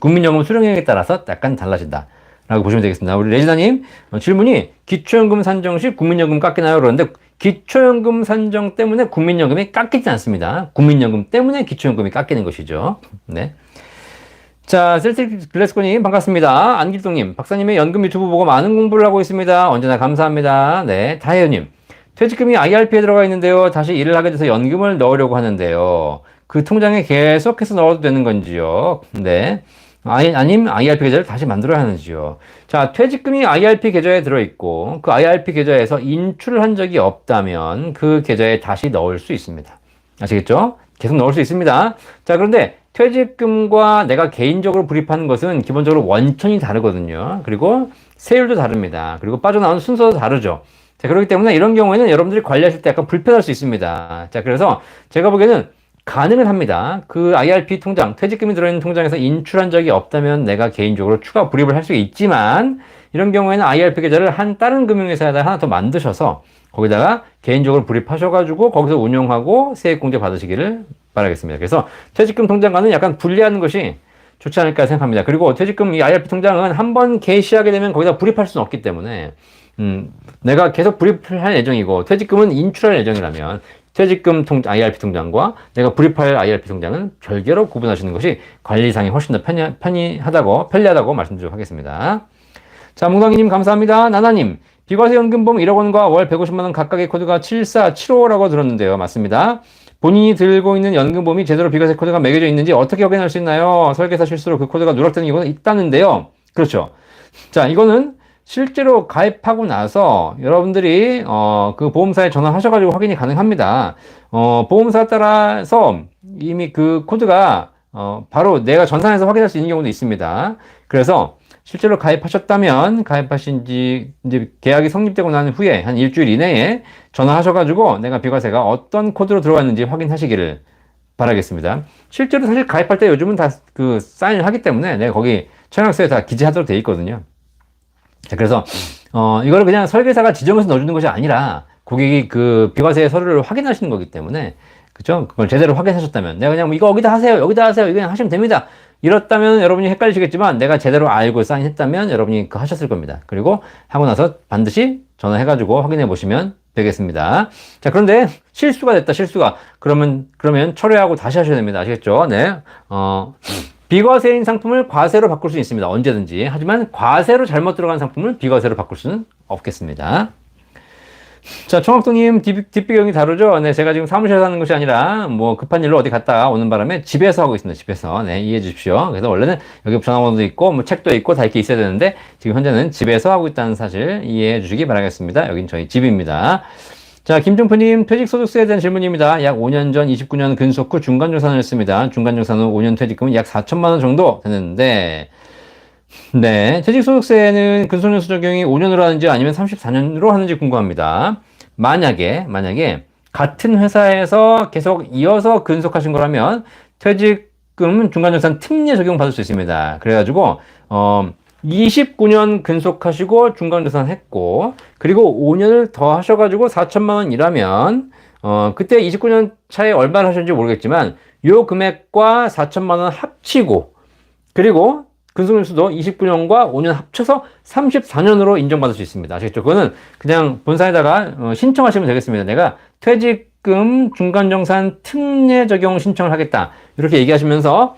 국민연금 수령액에 따라서 약간 달라진다. 라고 보시면 되겠습니다. 우리 레지나님 질문이 기초연금 산정 시 국민연금 깎이나요? 그러는데 기초연금 산정 때문에 국민연금이 깎이지 않습니다. 국민연금 때문에 기초연금이 깎이는 것이죠. 네. 자, 셀틱 글래스코님 반갑습니다. 안길동님 박사님의 연금 유튜브 보고 많은 공부를 하고 있습니다. 언제나 감사합니다. 네. 다혜연님 퇴직금이 IRP에 들어가 있는데요. 다시 일을 하게 돼서 연금을 넣으려고 하는데요. 그 통장에 계속해서 넣어도 되는 건지요? 네. 아니면 IRP 계좌를 다시 만들어야 하는지요. 자, 퇴직금이 IRP 계좌에 들어있고 그 IRP 계좌에서 인출을 한 적이 없다면 그 계좌에 다시 넣을 수 있습니다. 아시겠죠? 계속 넣을 수 있습니다. 자, 그런데 퇴직금과 내가 개인적으로 불입하는 것은 기본적으로 원천이 다르거든요. 그리고 세율도 다릅니다. 그리고 빠져나오는 순서도 다르죠. 자, 그렇기 때문에 이런 경우에는 여러분들이 관리하실 때 약간 불편할 수 있습니다. 자, 그래서 제가 보기에는 가능은 합니다. 그 IRP 통장, 퇴직금이 들어있는 통장에서 인출한 적이 없다면 내가 개인적으로 추가 불입을 할 수 있지만 이런 경우에는 IRP 계좌를 한 다른 금융회사에다 하나 더 만드셔서 거기다가 개인적으로 불입하셔가지고 거기서 운용하고 세액공제 받으시기를 바라겠습니다. 그래서 퇴직금 통장과는 약간 분리하는 것이 좋지 않을까 생각합니다. 그리고 퇴직금 이 IRP 통장은 한번 개시하게 되면 거기다 불입할 수는 없기 때문에 내가 계속 불입을 할 예정이고 퇴직금은 인출할 예정이라면 퇴직금 IRP 통장과 내가 불입할 IRP 통장은 별개로 구분하시는 것이 관리상이 훨씬 더 편리하다고 말씀드리도록 하겠습니다. 자, 몽당이님 감사합니다. 나나님, 비과세연금보험 1억 원과 월 150만 원 각각의 코드가 7475라고 들었는데요. 맞습니다. 본인이 들고 있는 연금보험이 제대로 비과세 코드가 매겨져 있는지 어떻게 확인할 수 있나요? 설계사 실수로 그 코드가 누락되는 경우는 있다는데요. 그렇죠. 자, 이거는 실제로 가입하고 나서 여러분들이 그 보험사에 전화하셔가지고 확인이 가능합니다. 보험사 따라서 이미 그 코드가 바로 내가 전산에서 확인할 수 있는 경우도 있습니다. 그래서 실제로 가입하셨다면 가입하신 지 이제 계약이 성립되고 난 후에 한 일주일 이내에 전화하셔가지고 내가 비과세가 어떤 코드로 들어왔는지 확인하시기를 바라겠습니다. 실제로 사실 가입할 때 요즘은 다 그 사인을 하기 때문에 내가 거기 청약서에 다 기재하도록 되어 있거든요. 자, 그래서 이거를 그냥 설계사가 지정해서 넣어주는 것이 아니라 고객이 그 비과세 서류를 확인하시는 거기 때문에 그죠? 그걸 제대로 확인하셨다면 내가 그냥 뭐 이거 여기다 하세요, 여기다 하세요, 이거 그냥 하시면 됩니다. 이렇다면 여러분이 헷갈리시겠지만 내가 제대로 알고 사인했다면 여러분이 그 하셨을 겁니다. 그리고 하고 나서 반드시 전화해가지고 확인해 보시면 되겠습니다. 자, 그런데 실수가 됐다, 실수가. 그러면 철회하고 다시 하셔야 됩니다. 아시겠죠? 네. 비과세인 상품을 과세로 바꿀 수 있습니다. 언제든지. 하지만 과세로 잘못 들어간 상품을 비과세로 바꿀 수는 없겠습니다. 자, 청학도님 뒷배경이 다르죠? 네, 제가 지금 사무실에서 하는 것이 아니라, 뭐, 급한 일로 어디 갔다 오는 바람에 집에서 하고 있습니다. 집에서. 네, 이해해 주십시오. 그래서 원래는 여기 전화번호도 있고, 뭐, 책도 있고, 다 이렇게 있어야 되는데, 지금 현재는 집에서 하고 있다는 사실 이해해 주시기 바라겠습니다. 여긴 저희 집입니다. 자, 김종표님, 퇴직소득세에 대한 질문입니다. 약 5년 전 29년 근속 후 중간정산을 했습니다. 중간정산 후 5년 퇴직금은 약 4천만 원 정도 되는데, 네, 퇴직소득세는 근속연수 적용이 5년으로 하는지 아니면 34년으로 하는지 궁금합니다. 만약에 같은 회사에서 계속 이어서 근속하신 거라면 퇴직금 중간정산 특례 적용 받을 수 있습니다. 그래가지고 29년 근속하시고 중간정산 했고 그리고 5년을 더 하셔가지고 4천만 원 일하면 그때 29년 차에 얼마를 하셨는지 모르겠지만 요 금액과 4천만 원 합치고 그리고 근속연수도 29년과 5년 합쳐서 34년으로 인정받을 수 있습니다. 아시겠죠? 그거는 그냥 본사에다가 신청하시면 되겠습니다. 내가 퇴직금 중간정산 특례 적용 신청을 하겠다. 이렇게 얘기하시면서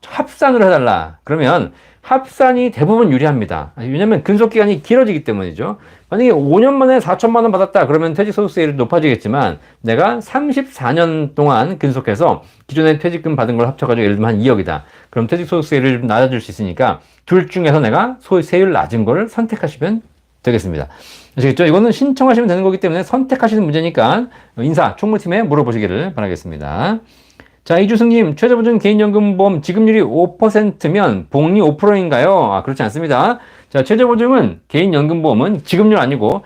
합산으로 해달라. 그러면 합산이 대부분 유리합니다. 왜냐면 근속기간이 길어지기 때문이죠. 만약에 5년 만에 4천만 원 받았다. 그러면 퇴직소득세율이 높아지겠지만 내가 34년 동안 근속해서 기존에 퇴직금 받은 걸 합쳐가지고 예를 들면 한 2억이다. 그럼 퇴직소득세율을 좀 낮아질 수 있으니까 둘 중에서 내가 세율 낮은 거를 선택하시면 되겠습니다. 아시겠죠? 이거는 신청하시면 되는 거기 때문에 선택하시는 문제니까 인사 총무팀에 물어보시기를 바라겠습니다. 자, 이주승님, 최저보증 개인연금보험 지급률이 5%면 복리 5%인가요? 아, 그렇지 않습니다. 자, 최저보증은 개인연금보험은 지급률 아니고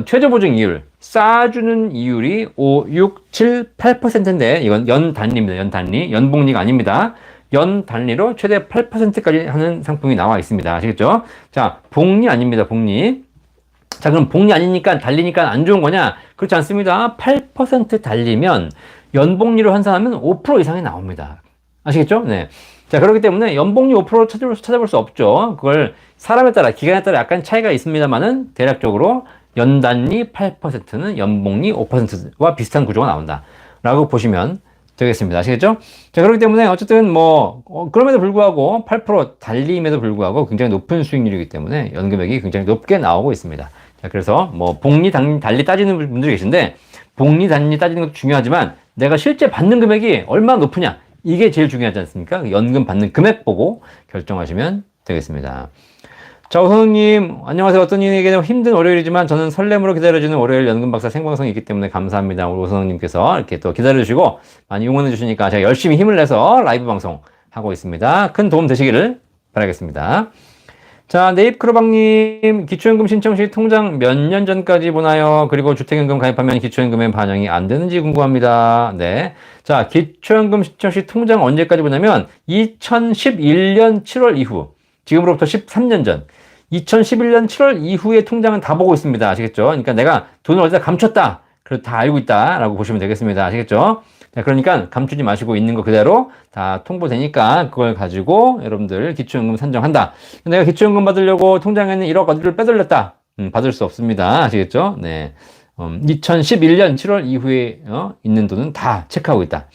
최저보증 이율, 쌓아주는 이율이 5, 6, 7, 8%인데 이건 연 단리입니다. 연 단리. 연복리가 아닙니다. 연 단리로 최대 8%까지 하는 상품이 나와 있습니다. 아시겠죠? 자, 복리 아닙니다. 복리. 자, 그럼 복리 아니니까 달리니까 안 좋은 거냐? 그렇지 않습니다. 8% 달리면 연복리로 환산하면 5% 이상이 나옵니다. 아시겠죠? 네. 자, 그렇기 때문에 연복리 5% 찾아볼 수 없죠. 그걸 사람에 따라, 기간에 따라 약간 차이가 있습니다만은 대략적으로 연단리 8%는 연복리 5%와 비슷한 구조가 나온다. 라고 보시면 되겠습니다. 아시겠죠? 자, 그렇기 때문에 어쨌든 그럼에도 불구하고 8% 달리임에도 불구하고 굉장히 높은 수익률이기 때문에 연금액이 굉장히 높게 나오고 있습니다. 자, 그래서 복리, 달리 따지는 분들이 계신데, 복리, 달리 따지는 것도 중요하지만, 내가 실제 받는 금액이 얼마나 높으냐. 이게 제일 중요하지 않습니까? 연금 받는 금액 보고 결정하시면 되겠습니다. 자, 오선우님, 안녕하세요. 어떤 이에게는 힘든 월요일이지만 저는 설렘으로 기다려주는 월요일 연금 박사 생방송이 있기 때문에 감사합니다. 우리 오선우님께서 이렇게 또 기다려주시고 많이 응원해 주시니까 제가 열심히 힘을 내서 라이브 방송 하고 있습니다. 큰 도움 되시기를 바라겠습니다. 자, 네잎크로방님, 기초연금 신청 시 통장 몇 년 전까지 보나요? 그리고 주택연금 가입하면 기초연금에 반영이 안 되는지 궁금합니다. 네. 자, 기초연금 신청 시 통장 언제까지 보냐면 2011년 7월 이후, 지금으로부터 13년 전, 2011년 7월 이후의 통장은 다 보고 있습니다. 아시겠죠? 그러니까 내가 돈을 어디다 감췄다. 그래도 다 알고 있다. 라고 보시면 되겠습니다. 아시겠죠? 자, 그러니까 감추지 마시고 있는 거 그대로 다 통보되니까 그걸 가지고 여러분들 기초연금 산정한다. 내가 기초연금 받으려고 통장에 있는 1억 어디를 빼돌렸다. 받을 수 없습니다. 아시겠죠? 네. 2011년 7월 이후에 있는 돈은 다 체크하고 있다.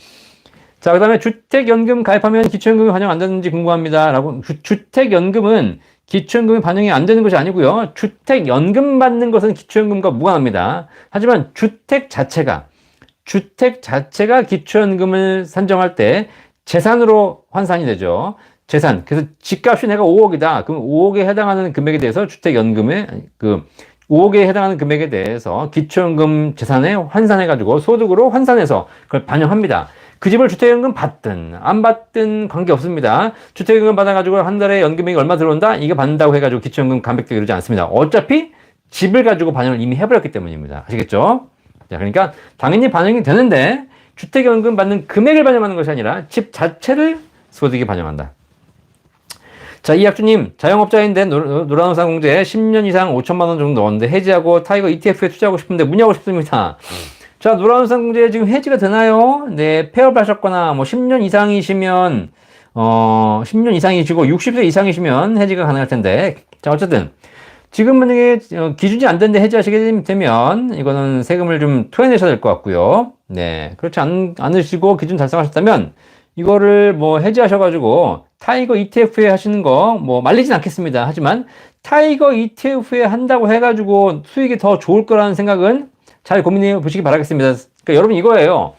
자, 그 다음에 주택연금 가입하면 기초연금이 반영 안 되는지 궁금합니다. 라고. 주택연금은 기초연금이 반영이 안 되는 것이 아니고요. 주택연금 받는 것은 기초연금과 무관합니다. 하지만 주택 자체가 기초연금을 산정할 때 재산으로 환산이 되죠. 재산. 그래서 집값이 내가 5억이다. 그럼 5억에 해당하는 금액에 대해서 주택연금에 5억에 해당하는 금액에 대해서 기초연금 재산에 환산해가지고 소득으로 환산해서 그걸 반영합니다. 그 집을 주택연금 받든 안 받든 관계없습니다. 주택연금 받아가지고 한 달에 연금액이 얼마 들어온다? 이거 받는다고 해가지고 기초연금 감액되고 그러지 않습니다. 어차피 집을 가지고 반영을 이미 해버렸기 때문입니다. 아시겠죠? 자, 그러니까 당연히 반영이 되는데 주택연금 받는 금액을 반영하는 것이 아니라 집 자체를 소득이 반영한다. 자, 이학주님, 자영업자인데 노란우산공제 10년 이상 5천만 원 정도 넣었는데 해지하고 타이거 ETF에 투자하고 싶은데 문의하고 싶습니다. 자, 노란우산공제 지금 해지가 되나요? 네, 폐업 하셨거나 10년 이상이시면 10년 이상이시고 60세 이상이시면 해지가 가능할 텐데, 자, 어쨌든 지금 만약에 기준이 안 되는데 해지하시게 되면 이거는 세금을 좀 토해내셔야 될 것 같고요. 네, 그렇지 않으시고 기준 달성하셨다면 이거를 해지하셔가지고 타이거 ETF에 하시는 거 말리진 않겠습니다. 하지만 타이거 ETF에 한다고 해가지고 수익이 더 좋을 거라는 생각은 잘 고민해 보시기 바라겠습니다. 그러니까 여러분 이거예요.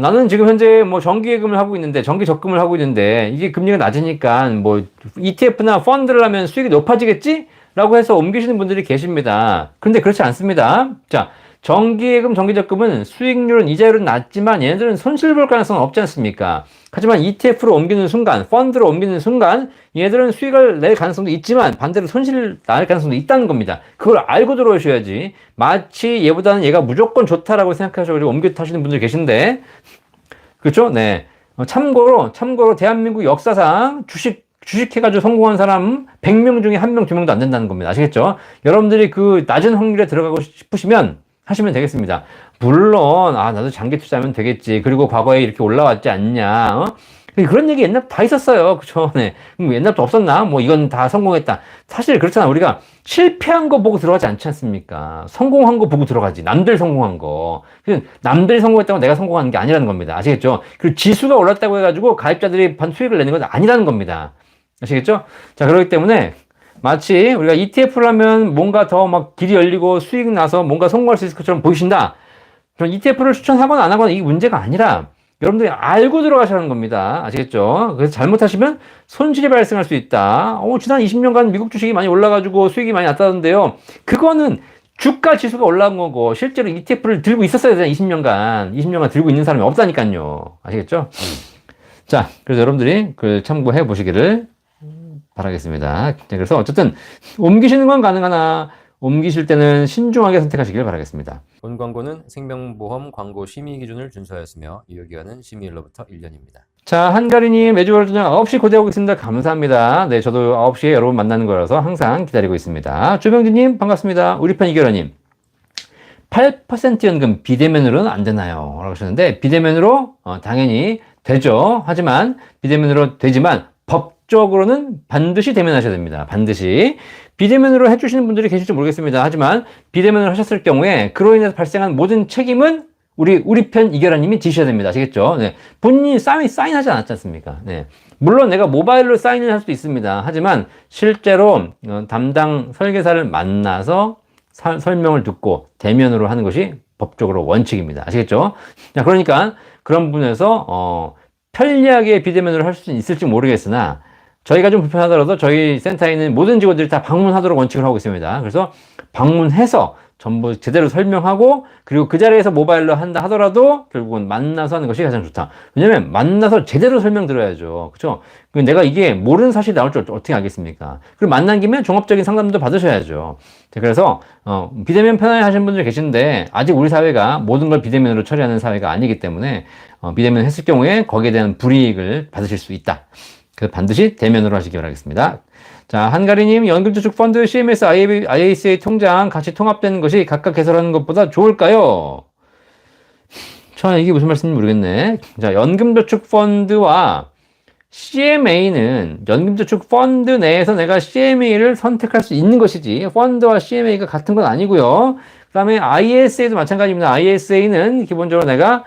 나는 지금 현재 뭐 정기예금을 하고 있는데, 정기 적금을 하고 있는데, 이게 금리가 낮으니까 뭐 ETF나 펀드를 하면 수익이 높아지겠지? 라고 해서 옮기시는 분들이 계십니다. 그런데 그렇지 않습니다. 자, 정기예금, 정기적금은 수익률은 이자율은 낮지만 얘네들은 손실 볼 가능성은 없지 않습니까? 하지만 ETF로 옮기는 순간, 펀드로 옮기는 순간 얘네들은 수익을 낼 가능성도 있지만 반대로 손실을 날 가능성도 있다는 겁니다. 그걸 알고 들어오셔야지. 마치 얘보다는 얘가 무조건 좋다라고 생각하셔서 옮겨 타시는 분들 계신데, 그렇죠? 네. 참고로 대한민국 역사상 주식해가지고 성공한 사람 100명 중에 1명, 2명도 안 된다는 겁니다. 아시겠죠? 여러분들이 그 낮은 확률에 들어가고 싶으시면 하시면 되겠습니다. 물론, 나도 장기 투자하면 되겠지. 그리고 과거에 이렇게 올라왔지 않냐. 그런 얘기 옛날 다 있었어요. 그쵸? 네. 옛날부터 없었나? 뭐 이건 다 성공했다. 사실 그렇잖아. 우리가 실패한 거 보고 들어가지 않지 않습니까? 성공한 거 보고 들어가지. 남들 성공한 거. 남들이 성공했다고 내가 성공하는 게 아니라는 겁니다. 아시겠죠? 그리고 지수가 올랐다고 해가지고 가입자들이 수익을 내는 건 아니라는 겁니다. 아시겠죠? 자, 그렇기 때문에 마치 우리가 ETF를 하면 뭔가 더 막 길이 열리고 수익 나서 뭔가 성공할 수 있을 것처럼 보이신다. 그럼 ETF를 추천하거나 안 하거나 이게 문제가 아니라 여러분들이 알고 들어가시는 겁니다. 아시겠죠? 그래서 잘못하시면 손실이 발생할 수 있다. 지난 20년간 미국 주식이 많이 올라가지고 수익이 많이 났다던데요. 그거는 주가 지수가 올라간 거고 실제로 ETF를 들고 있었어야 되잖아요. 20년간 들고 있는 사람이 없다니까요. 아시겠죠? 자, 그래서 여러분들이 참고해 보시기를 바라겠습니다. 그래서 어쨌든 옮기시는 건 가능하나 옮기실 때는 신중하게 선택하시길 바라겠습니다. 본 광고는 생명보험 광고 심의 기준을 준수하였으며 유효기간은 심의일로부터 1년입니다. 자, 한가리님 매주 월요일 저녁 9시 고대하고 있습니다. 감사합니다. 네, 저도 9시에 여러분 만나는 거라서 항상 기다리고 있습니다. 조병진님 반갑습니다. 우리 편 이결호님 8% 연금 비대면으로는 안 되나요? 라고 하셨는데 비대면으로 당연히 되죠. 하지만 비대면으로 되지만 법적으로는 반드시 대면하셔야 됩니다. 반드시. 비대면으로 해주시는 분들이 계실지 모르겠습니다. 하지만 비대면을 하셨을 경우에 그로 인해서 발생한 모든 책임은 우리 편 이결아님이 지셔야 됩니다. 아시겠죠? 네. 본인이 사인하지 않았지 않습니까? 네. 물론 내가 모바일로 사인을 할 수도 있습니다. 하지만 실제로 담당 설계사를 만나서 설명을 듣고 대면으로 하는 것이 법적으로 원칙입니다. 아시겠죠? 자, 그러니까 그런 부분에서 편리하게 비대면으로 할 수 있을지 모르겠으나 저희가 좀 불편하더라도 저희 센터에 있는 모든 직원들이 다 방문하도록 원칙을 하고 있습니다. 그래서 방문해서 전부 제대로 설명하고 그리고 그 자리에서 모바일로 한다 하더라도 결국은 만나서 하는 것이 가장 좋다. 왜냐면 만나서 제대로 설명 들어야죠. 그렇죠? 내가 이게 모르는 사실이 나올 줄 어떻게 알겠습니까? 그리고 만난 김에 종합적인 상담도 받으셔야죠. 그래서 비대면 편하게 하시는 분들 계신데 아직 우리 사회가 모든 걸 비대면으로 처리하는 사회가 아니기 때문에 비대면 했을 경우에 거기에 대한 불이익을 받으실 수 있다. 그래서 반드시 대면으로 하시기 바라겠습니다. 자, 한가리님, 연금저축펀드, CMS, IASA 통장 같이 통합되는 것이 각각 개설하는 것보다 좋을까요? 이게 무슨 말씀인지 모르겠네. 자, 연금저축펀드와 CMA는 연금저축펀드 내에서 내가 CMA를 선택할 수 있는 것이지, 펀드와 CMA가 같은 건 아니고요. 그 다음에 ISA도 마찬가지입니다. ISA는 기본적으로 내가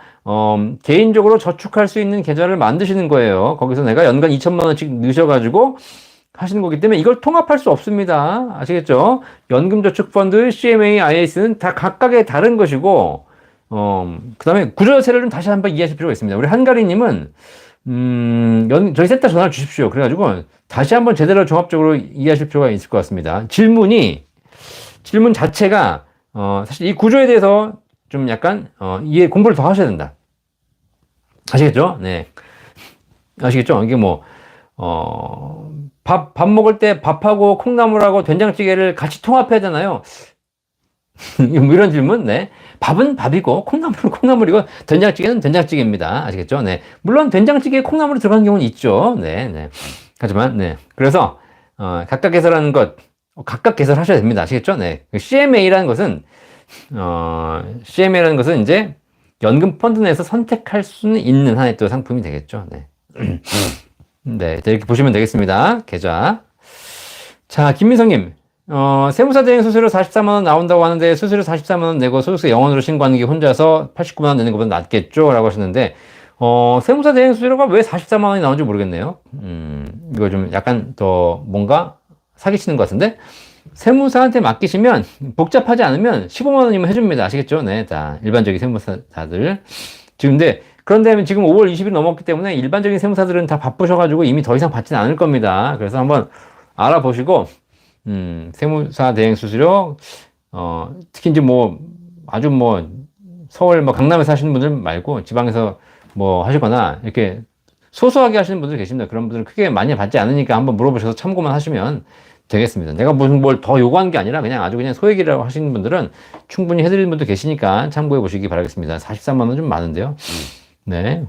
개인적으로 저축할 수 있는 계좌를 만드시는 거예요. 거기서 내가 연간 2천만 원씩 넣으셔가지고 하시는 거기 때문에 이걸 통합할 수 없습니다. 아시겠죠? 연금저축펀드, CMA, IS는 다 각각의 다른 것이고, 그 다음에 구조 자체를 좀 다시 한번 이해하실 필요가 있습니다. 우리 한가리님은, 저희 센터 전화를 주십시오. 그래가지고 다시 한번 제대로 종합적으로 이해하실 필요가 있을 것 같습니다. 질문 자체가, 사실 이 구조에 대해서 좀 약간, 공부를 더 하셔야 된다. 아시겠죠? 네. 아시겠죠? 이게 밥 먹을 때 밥하고 콩나물하고 된장찌개를 같이 통합해야 되나요? 이런 질문, 네. 밥은 밥이고, 콩나물은 콩나물이고, 된장찌개는 된장찌개입니다. 아시겠죠? 네. 물론, 된장찌개에 콩나물이 들어간 경우는 있죠. 네, 네. 하지만, 네. 그래서, 각각 개설하는 것, 각각 개설하셔야 됩니다. 아시겠죠? 네. CMA라는 것은 이제, 연금 펀드 내에서 선택할 수는 있는 하나의 또 상품이 되겠죠. 네. 네, 이렇게 보시면 되겠습니다. 계좌. 자, 김민성님. 세무사 대행 수수료 44만원 나온다고 하는데 수수료 44만원 내고 소득세 0원으로 신고하는 게 혼자서 89만원 내는 것보다 낫겠죠? 라고 하셨는데, 세무사 대행 수수료가 왜 44만원이 나오는지 모르겠네요. 이거 좀 약간 더 뭔가 사기치는 것 같은데, 세무사한테 맡기시면 복잡하지 않으면 15만 원이면 해줍니다. 아시겠죠? 네, 다 일반적인 세무사들. 지금 근데 그런데 지금 5월 20일 넘었기 때문에 일반적인 세무사들은 다 바쁘셔가지고 이미 더 이상 받지는 않을 겁니다. 그래서 한번 알아보시고 세무사 대행 수수료 특히 이제 뭐 아주 뭐 서울 뭐 강남에 사시는 분들 말고 지방에서 뭐 하시거나 이렇게 소소하게 하시는 분들 계십니다. 그런 분들은 크게 많이 받지 않으니까 한번 물어보셔서 참고만 하시면 되겠습니다. 내가 무슨 뭘 더 요구하는 게 아니라 그냥 아주 그냥 소액이라고 하시는 분들은 충분히 해드리는 분도 계시니까 참고해 보시기 바라겠습니다. 43만 원 좀 많은데요. 네.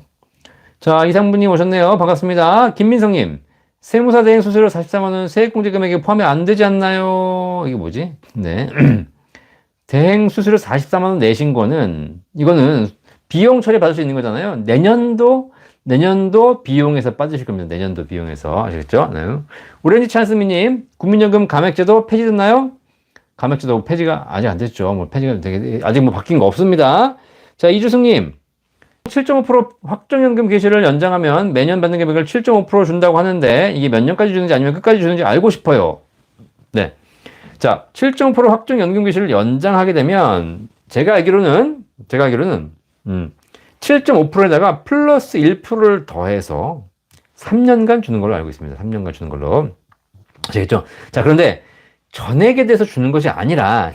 자, 이상분님 오셨네요. 반갑습니다. 김민성님. 세무사 대행 수수료 44만 원 세액공제 금액에 포함이 안 되지 않나요? 이게 뭐지? 네. 대행 수수료 44만 원 내신 거는 이거는 비용 처리 받을 수 있는 거잖아요. 내년도 비용에서 빠지실 겁니다. 내년도 비용에서. 아시겠죠? 네. 오렌지 찬스미님, 국민연금 감액제도 폐지됐나요? 감액제도 폐지가 아직 안 됐죠. 뭐 폐지가 되게, 아직 뭐 바뀐 거 없습니다. 자, 이주승님, 7.5% 확정연금 개시를 연장하면 매년 받는 금액을 7.5% 준다고 하는데 이게 몇 년까지 주는지 아니면 끝까지 주는지 알고 싶어요. 네. 자, 7.5% 확정연금 개시를 연장하게 되면 제가 알기로는 7.5%에다가 플러스 1%를 더해서 3년간 주는 걸로 알고 있습니다. 3년간 주는 걸로. 아시겠죠? 자, 그런데 전액에 대해서 주는 것이 아니라,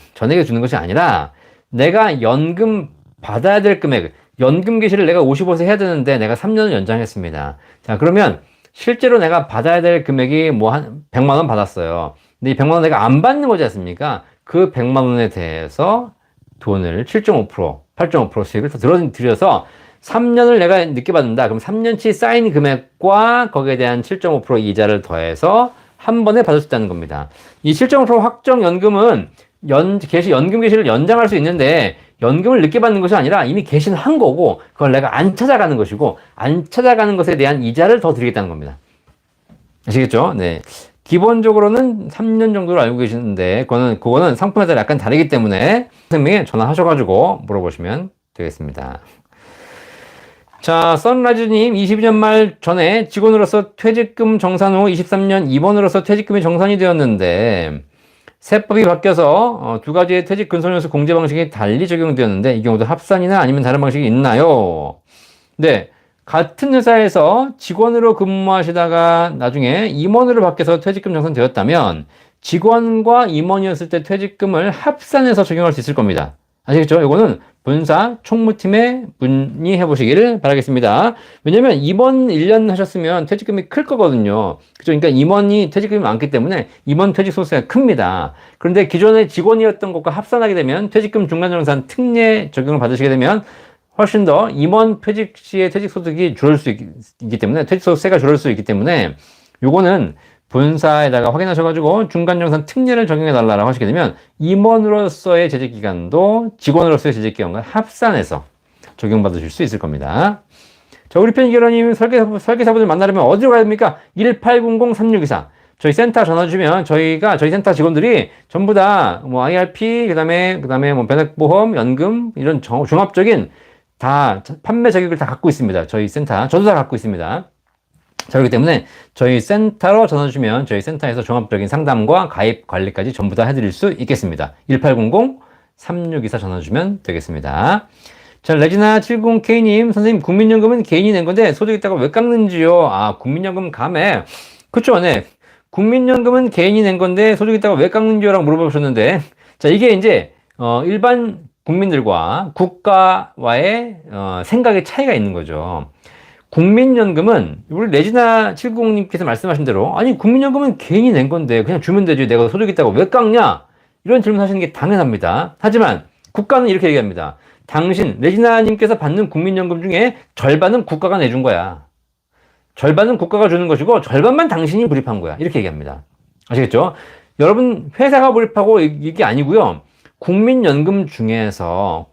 내가 연금 받아야 될 금액, 연금 개시를 내가 55세 해야 되는데 내가 3년을 연장했습니다. 자, 그러면 실제로 내가 받아야 될 금액이 뭐 한 100만 원 받았어요. 근데 이 100만 원 내가 안 받는 거지 않습니까? 그 100만 원에 대해서 돈을 7.5%, 8.5% 수익을 들여서 3년을 내가 늦게 받는다. 그럼 3년치 쌓인 금액과 거기에 대한 7.5% 이자를 더해서 한 번에 받을 수 있다는 겁니다. 이 7.5% 확정연금은 연금 개시를 연장할 수 있는데 연금을 늦게 받는 것이 아니라 이미 개시는 한 거고 그걸 내가 안 찾아가는 것이고 안 찾아가는 것에 대한 이자를 더 드리겠다는 겁니다. 아시겠죠? 네. 기본적으로는 3년 정도로 알고 계시는데 그거는 상품에 따라 약간 다르기 때문에 선생님이 전화하셔가지고 물어보시면 되겠습니다. 자, 선라이즈님 22년 말 전에 직원으로서 퇴직금 정산 후 23년 임원으로서 퇴직금이 정산이 되었는데 세법이 바뀌어서 두 가지의 퇴직 근속연수 공제 방식이 달리 적용되었는데 이 경우도 합산이나 아니면 다른 방식이 있나요? 네, 같은 회사에서 직원으로 근무하시다가 나중에 임원으로 바뀌어서 퇴직금 정산되었다면 직원과 임원이었을 때 퇴직금을 합산해서 적용할 수 있을 겁니다. 아시겠죠? 이거는 본사 총무팀에 문의해 보시기를 바라겠습니다. 왜냐면 임원 1년 하셨으면 퇴직금이 클 거거든요. 그죠? 그러니까 임원이 퇴직금이 많기 때문에 임원 퇴직 소수가 큽니다. 그런데 기존의 직원이었던 것과 합산하게 되면 퇴직금 중간정산 특례 적용을 받으시게 되면 훨씬 더 임원 퇴직 시에 퇴직 소득이 줄을 수 있기 때문에 퇴직 소득세가 줄을 수 있기 때문에 요거는 본사에다가 확인하셔가지고 중간정산 특례를 적용해달라고 하시게 되면 임원으로서의 재직기간도 직원으로서의 재직기간과 합산해서 적용받으실 수 있을 겁니다. 자, 우리 편 이결원님 설계사분들 만나려면 어디로 가야 됩니까? 1800-3624. 저희 센터 전화 주시면 저희 센터 직원들이 전부 다 뭐 IRP, 그 다음에 뭐 변액보험, 연금, 이런 종합적인 다 판매 자격을 다 갖고 있습니다. 저희 센터. 저도 다 갖고 있습니다. 자, 그렇기 때문에 저희 센터로 전화 주시면 저희 센터에서 종합적인 상담과 가입 관리까지 전부 다 해드릴 수 있겠습니다. 1800-3624 전화 주시면 되겠습니다. 자, 레지나 70K님, 선생님, 국민연금은 개인이 낸 건데 소득 있다고 왜 깎는지요? 아, 국민연금 감액. 그쵸, 네. 국민연금은 개인이 낸 건데 소득 있다고 왜 깎는지요? 라고 물어보셨는데, 자, 이게 이제, 일반 국민들과 국가와의, 생각의 차이가 있는 거죠. 국민연금은 우리 레지나 70님께서 말씀하신 대로 아니 국민연금은 개인이 낸 건데 그냥 주면 되지 내가 소득 있다고 왜 깎냐 이런 질문 하시는 게 당연합니다. 하지만 국가는 이렇게 얘기합니다. 당신 레지나님께서 받는 국민연금 중에 절반은 국가가 내준 거야. 절반은 국가가 주는 것이고 절반만 당신이 불입한 거야. 이렇게 얘기합니다. 아시겠죠? 여러분 회사가 불입하고 이게 아니고요. 국민연금 중에서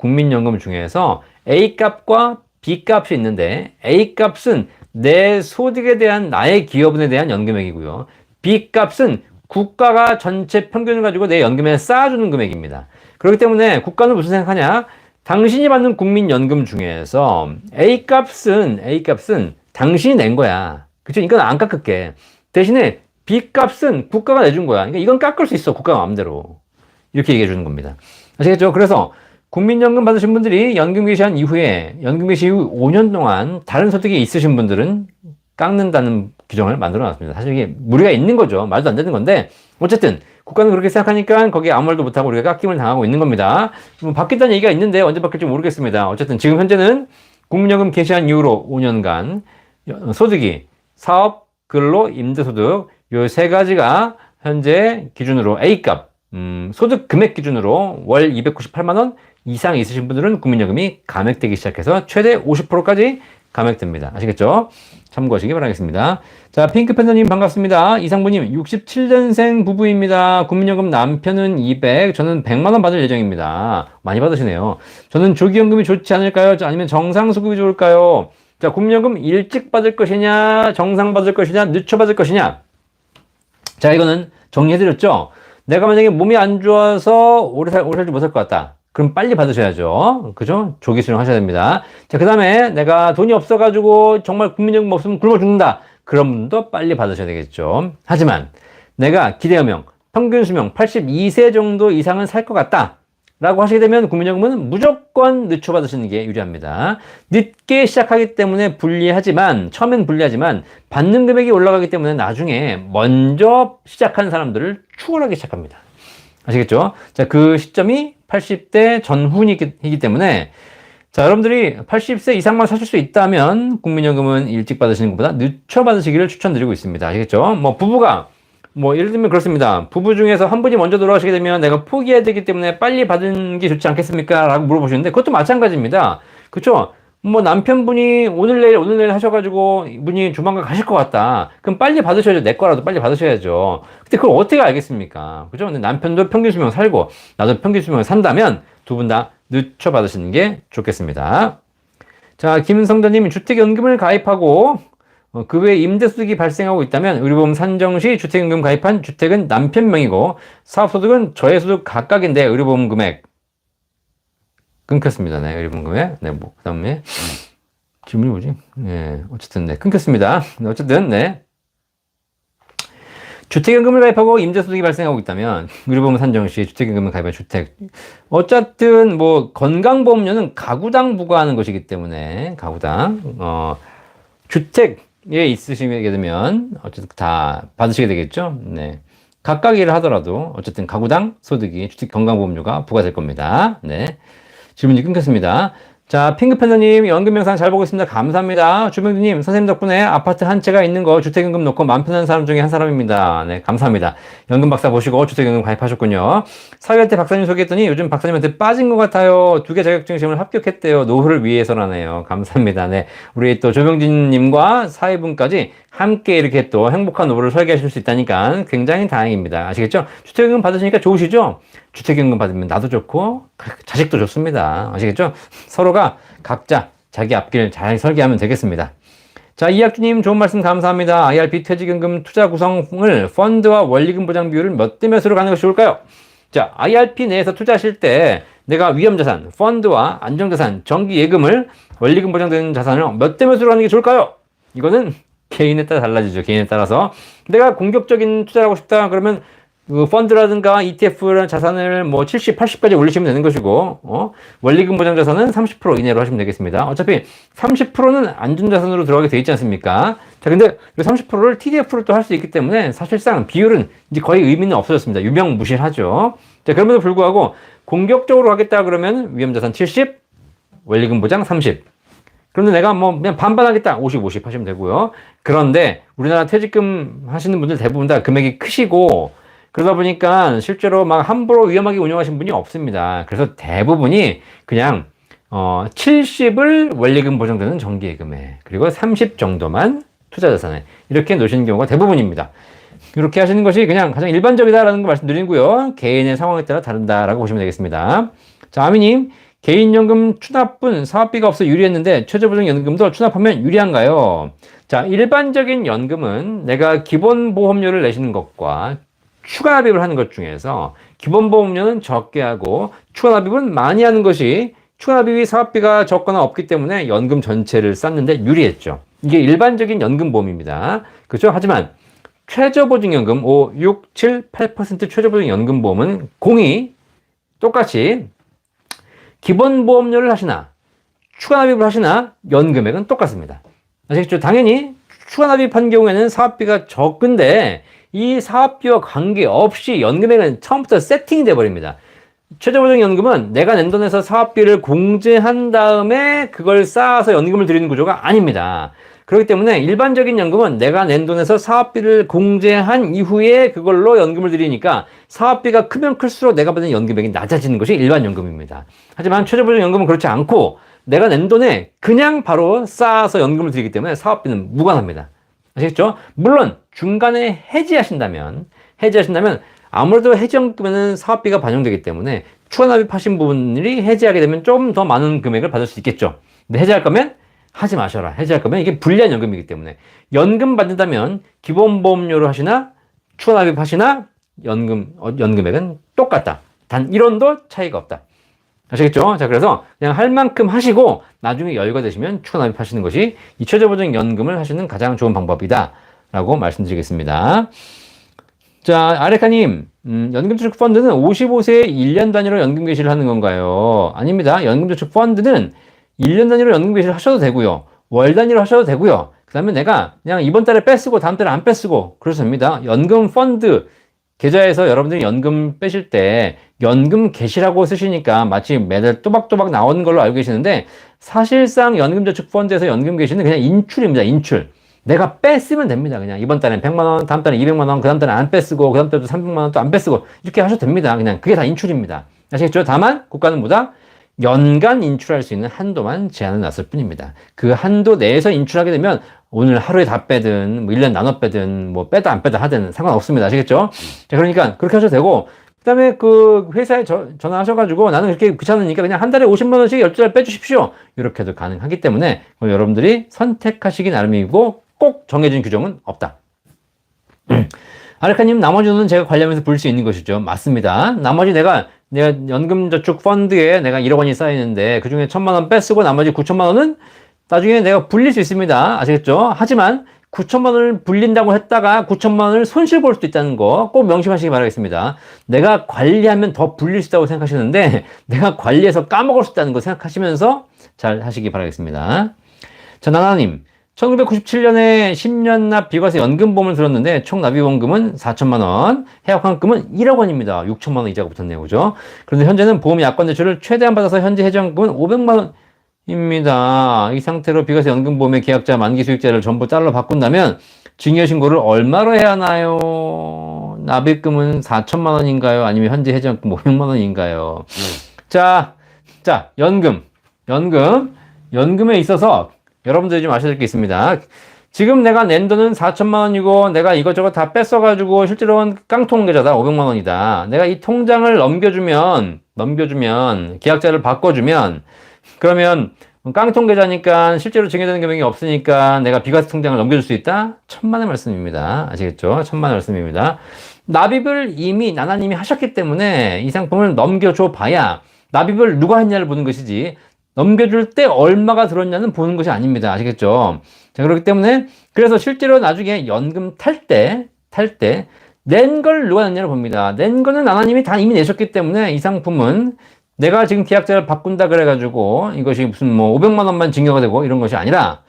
A값과 B값이 있는데 A값은 내 소득에 대한 나의 기여분에 대한 연금액이고요. B값은 국가가 전체 평균을 가지고 내 연금에 쌓아주는 금액입니다. 그렇기 때문에 국가는 무슨 생각하냐? 당신이 받는 국민연금 중에서 A값은 당신이 낸 거야. 그쵸? 이건 안 깎을게. 대신에 B값은 국가가 내준 거야. 그러니까 이건 깎을 수 있어. 국가가 마음대로. 이렇게 얘기해 주는 겁니다. 아시겠죠? 그래서 국민연금 받으신 분들이 연금 개시한 이후에 연금 개시 후 5년 동안 다른 소득이 있으신 분들은 깎는다는 규정을 만들어 놨습니다. 사실 이게 무리가 있는 거죠. 말도 안 되는 건데 어쨌든 국가는 그렇게 생각하니까 거기에 아무 말도 못하고 우리가 깎임을 당하고 있는 겁니다. 뭐 바뀌었다는 얘기가 있는데 언제 바뀔지 모르겠습니다. 어쨌든 지금 현재는 국민연금 개시한 이후로 5년간 소득이 사업, 근로, 임대소득 요 세 가지가 현재 기준으로 A값 소득 금액 기준으로 월 298만 원 이상 있으신 분들은 국민연금이 감액되기 시작해서 최대 50%까지 감액됩니다. 아시겠죠? 참고하시기 바라겠습니다. 자, 핑크팬더님 반갑습니다. 이상부님 67년생 부부입니다. 국민연금 남편은 200, 저는 100만 원 받을 예정입니다. 많이 받으시네요. 저는 조기연금이 좋지 않을까요? 아니면 정상수급이 좋을까요? 자, 국민연금 일찍 받을 것이냐, 정상 받을 것이냐, 늦춰 받을 것이냐. 자, 이거는 정리해드렸죠? 내가 만약에 몸이 안 좋아서 오래 살지 못할 것 같다. 그럼 빨리 받으셔야죠. 그죠? 조기 수령하셔야 됩니다. 자, 그 다음에 내가 돈이 없어가지고 정말 국민연금 없으면 굶어 죽는다. 그런 분도 빨리 받으셔야 되겠죠. 하지만 내가 기대연명, 평균 수명 82세 정도 이상은 살 것 같다. 라고 하시게 되면 국민연금은 무조건 늦춰 받으시는 게 유리합니다. 늦게 시작하기 때문에 불리하지만, 처음엔 불리하지만, 받는 금액이 올라가기 때문에 나중에 먼저 시작한 사람들을 추월하기 시작합니다. 아시겠죠? 자, 그 시점이 80대 전후이기 때문에, 자, 여러분들이 80세 이상만 사실 수 있다면, 국민연금은 일찍 받으시는 것보다 늦춰 받으시기를 추천드리고 있습니다. 아시겠죠? 뭐, 부부가, 예를 들면 그렇습니다. 부부 중에서 한 분이 먼저 돌아가시게 되면 내가 포기해야 되기 때문에 빨리 받은 게 좋지 않겠습니까? 라고 물어보시는데 그것도 마찬가지입니다. 그쵸? 남편분이 오늘 내일 하셔가지고 이분이 조만간 가실 것 같다. 그럼 빨리 받으셔야죠. 내 거라도 빨리 받으셔야죠. 근데 그걸 어떻게 알겠습니까? 그죠? 근데 남편도 평균 수명 살고 나도 평균 수명을 산다면 두 분 다 늦춰 받으시는 게 좋겠습니다. 자, 김성자님 주택연금을 가입하고 그 외에 임대소득이 발생하고 있다면 의료보험 산정 시 주택연금 가입한 주택은 남편 명이고 사업소득은 저해소득 각각인데 의료보험 금액 끊겼습니다. 네, 의료보험 금액. 네, 그 다음에 질문이 뭐지? 네, 어쨌든 네, 끊겼습니다. 네, 어쨌든 네. 주택연금을 가입하고 임대소득이 발생하고 있다면 의료보험 산정 시 주택연금을 가입한 주택 어쨌든 건강보험료는 가구당 부과하는 것이기 때문에 가구당 주택에 있으시게 되면 어쨌든 다 받으시게 되겠죠. 네. 각각 일을 하더라도 어쨌든 가구당 소득이 주택 건강보험료가 부과될 겁니다. 네. 질문이 끊겼습니다. 자, 핑크팬더님 연금 영상 잘 보고 있습니다. 감사합니다. 주병주님 선생님 덕분에 아파트 한 채가 있는 거 주택연금 놓고 마음 편한 사람 중에 한 사람입니다. 네, 감사합니다. 연금 박사 보시고 주택연금 가입하셨군요. 사회할 때 박사님 소개했더니 요즘 박사님한테 빠진 것 같아요. 2개 자격증 시험을 합격했대요. 노후를 위해서라네요. 감사합니다. 네, 우리 또 조병진님과 사회분까지 함께 이렇게 또 행복한 노후를 설계하실 수 있다니까 굉장히 다행입니다. 아시겠죠? 주택연금 받으시니까 좋으시죠? 주택연금 받으면 나도 좋고 자식도 좋습니다. 아시겠죠? 서로가 각자 자기 앞길 잘 설계하면 되겠습니다. 자, 이학주님 좋은 말씀 감사합니다. IRP 퇴직연금 투자 구성을 펀드와 원리금 보장 비율을 몇 대 몇으로 가는 것이 좋을까요? 자, IRP 내에서 투자하실 때 내가 위험자산, 펀드와 안정자산, 정기예금을 원리금 보장되는 자산을 몇 대 몇으로 가는 게 좋을까요? 이거는 개인에 따라 달라지죠. 개인에 따라서. 내가 공격적인 투자를 하고 싶다 그러면 그 펀드라든가 ETF라는 자산을 70, 80까지 올리시면 되는 것이고, 원리금 보장 자산은 30% 이내로 하시면 되겠습니다. 어차피 30%는 안전자산으로 들어가게 되어 있지 않습니까? 자, 근데 이 30%를 TDF로 또 할 수 있기 때문에 사실상 비율은 이제 거의 의미는 없어졌습니다. 유명무실하죠. 자, 그럼에도 불구하고 공격적으로 하겠다 그러면 위험자산 70, 원리금 보장 30. 그런데 내가 그냥 반반 하겠다. 50, 50 하시면 되고요. 그런데 우리나라 퇴직금 하시는 분들 대부분 다 금액이 크시고, 그러다 보니까 실제로 막 함부로 위험하게 운영하신 분이 없습니다. 그래서 대부분이 그냥 70을 원리금 보장되는 정기예금에 그리고 30 정도만 투자자산에 이렇게 놓으시는 경우가 대부분입니다. 이렇게 하시는 것이 그냥 가장 일반적이다라는 거 말씀드리고요. 개인의 상황에 따라 다른다라고 보시면 되겠습니다. 자, 아미님 개인연금 추납분 사업비가 없어 유리했는데 최저보장연금도 추납하면 유리한가요? 자, 일반적인 연금은 내가 기본보험료를 내시는 것과 추가 납입을 하는 것 중에서 기본보험료는 적게 하고 추가 납입은 많이 하는 것이 추가 납입이 사업비가 적거나 없기 때문에 연금 전체를 쌓는데 유리했죠. 이게 일반적인 연금보험입니다. 그렇죠? 하지만 최저보증연금 5, 6, 7, 8% 최저보증연금보험은 공이 똑같이 기본보험료를 하시나 추가납입을 하시나 연금액은 똑같습니다. 아시겠죠? 당연히 추가납입한 경우에는 사업비가 적은데 이 사업비와 관계없이 연금액은 처음부터 세팅이 돼버립니다. 최저보증연금은 내가 낸 돈에서 사업비를 공제한 다음에 그걸 쌓아서 연금을 드리는 구조가 아닙니다. 그렇기 때문에 일반적인 연금은 내가 낸 돈에서 사업비를 공제한 이후에 그걸로 연금을 드리니까 사업비가 크면 클수록 내가 받는 연금액이 낮아지는 것이 일반 연금입니다. 하지만 최저보증연금은 그렇지 않고 내가 낸 돈에 그냥 바로 쌓아서 연금을 드리기 때문에 사업비는 무관합니다. 아시겠죠? 물론 중간에 해지하신다면 아무래도 해지연금에는 사업비가 반영되기 때문에 추가납입하신 분들이 해지하게 되면 좀 더 많은 금액을 받을 수 있겠죠. 근데 해지할 거면 하지 마셔라. 해지할 거면 이게 불리한 연금이기 때문에 연금 받는다면 기본보험료로 하시나 추가납입하시나 연금액은 똑같다. 단 1원도 차이가 없다. 아시겠죠? 자, 그래서 그냥 할 만큼 하시고 나중에 여유가 되시면 추가납입하시는 것이 이 최저보증연금을 하시는 가장 좋은 방법이다 라고 말씀드리겠습니다. 자, 아레카님, 연금저축펀드는 55세에 1년 단위로 연금 개시를 하는 건가요? 아닙니다. 연금저축펀드는 1년 단위로 연금 개시를 하셔도 되고요. 월 단위로 하셔도 되고요. 그 다음에 내가 그냥 이번 달에 빼쓰고 다음 달에 안 빼쓰고 그래서 됩니다. 연금 펀드 계좌에서 여러분들이 연금 빼실 때 연금 개시라고 쓰시니까 마치 매달 또박또박 나오는 걸로 알고 계시는데 사실상 연금저축펀드에서 연금 개시는 그냥 인출입니다. 인출. 내가 뺐으면 됩니다. 그냥 이번 달엔 100만 원, 다음 달엔 200만 원, 그 다음 달엔 안 뺐쓰고, 그 다음 달에도 300만 원 또 안 뺐쓰고 이렇게 하셔도 됩니다. 그냥 그게 다 인출입니다. 아시겠죠? 다만 국가는 뭐다? 연간 인출할 수 있는 한도만 제한을 놨을 뿐입니다. 그 한도 내에서 인출하게 되면 오늘 하루에 다 빼든 뭐 1년 나눠 빼든 뭐 빼다 안 빼다 하든 상관없습니다. 아시겠죠? 자, 그러니까 그렇게 하셔도 되고 그다음에 그 회사에 전화하셔가지고 나는 그렇게 귀찮으니까 그냥 한 달에 50만 원씩 12달 빼주십시오. 이렇게도 가능하기 때문에 여러분들이 선택하시기 나름이고 꼭 정해진 규정은 없다. 아르카님, 나머지 돈은 제가 관리하면서 불 수 있는 것이죠. 맞습니다. 나머지 내가 연금저축 펀드에 내가 1억 원이 쌓이는데 그 중에 1,000만 원 빼쓰고 나머지 9천만 원은 나중에 내가 불릴 수 있습니다. 아시겠죠? 하지만 9천만 원을 불린다고 했다가 9천만 원을 손실 볼 수도 있다는 거 꼭 명심하시기 바라겠습니다. 내가 관리하면 더 불릴 수 있다고 생각하시는데 내가 관리해서 까먹을 수 있다는 거 생각하시면서 잘 하시기 바라겠습니다. 자, 나나님. 1997년에 10년 납 비과세 연금보험을 들었는데 총 납입원금은 4천만 원, 해약환급은 1억 원입니다. 6천만 원 이자가 붙었네요. 그죠? 그런데 현재는 보험 약관 대출을 최대한 받아서 현재 해지환급은 500만 원입니다. 이 상태로 비과세 연금보험의 계약자 만기 수익자를 전부 달러 바꾼다면 증여신고를 얼마로 해야 하나요? 납입금은 4천만 원인가요? 아니면 현재 해지환급 500만 원인가요? 자, 연금에 있어서 여러분들이 좀 아셔야 될 게 있습니다. 지금 내가 낸 돈은 4천만 원이고 내가 이것저것 다 뺐어가지고 실제로는 깡통 계좌다 500만 원이다. 내가 이 통장을 넘겨주면 계약자를 바꿔주면 그러면 깡통 계좌니까 실제로 증여되는 금액이 없으니까 내가 비과세 통장을 넘겨줄 수 있다? 천만의 말씀입니다. 아시겠죠? 천만의 말씀입니다. 납입을 이미 나나님이 하셨기 때문에 이 상품을 넘겨줘 봐야 납입을 누가 했냐를 보는 것이지 넘겨줄 때 얼마가 들었냐는 보는 것이 아닙니다. 아시겠죠? 자, 그렇기 때문에 그래서 실제로 나중에 연금 탈 때 낸 걸 누가 냈냐를 봅니다. 낸 거는 나나님이 다 이미 내셨기 때문에 이 상품은 내가 지금 계약자를 바꾼다 그래가지고 이것이 무슨 뭐 500만 원만 증여가 되고 이런 것이 아니라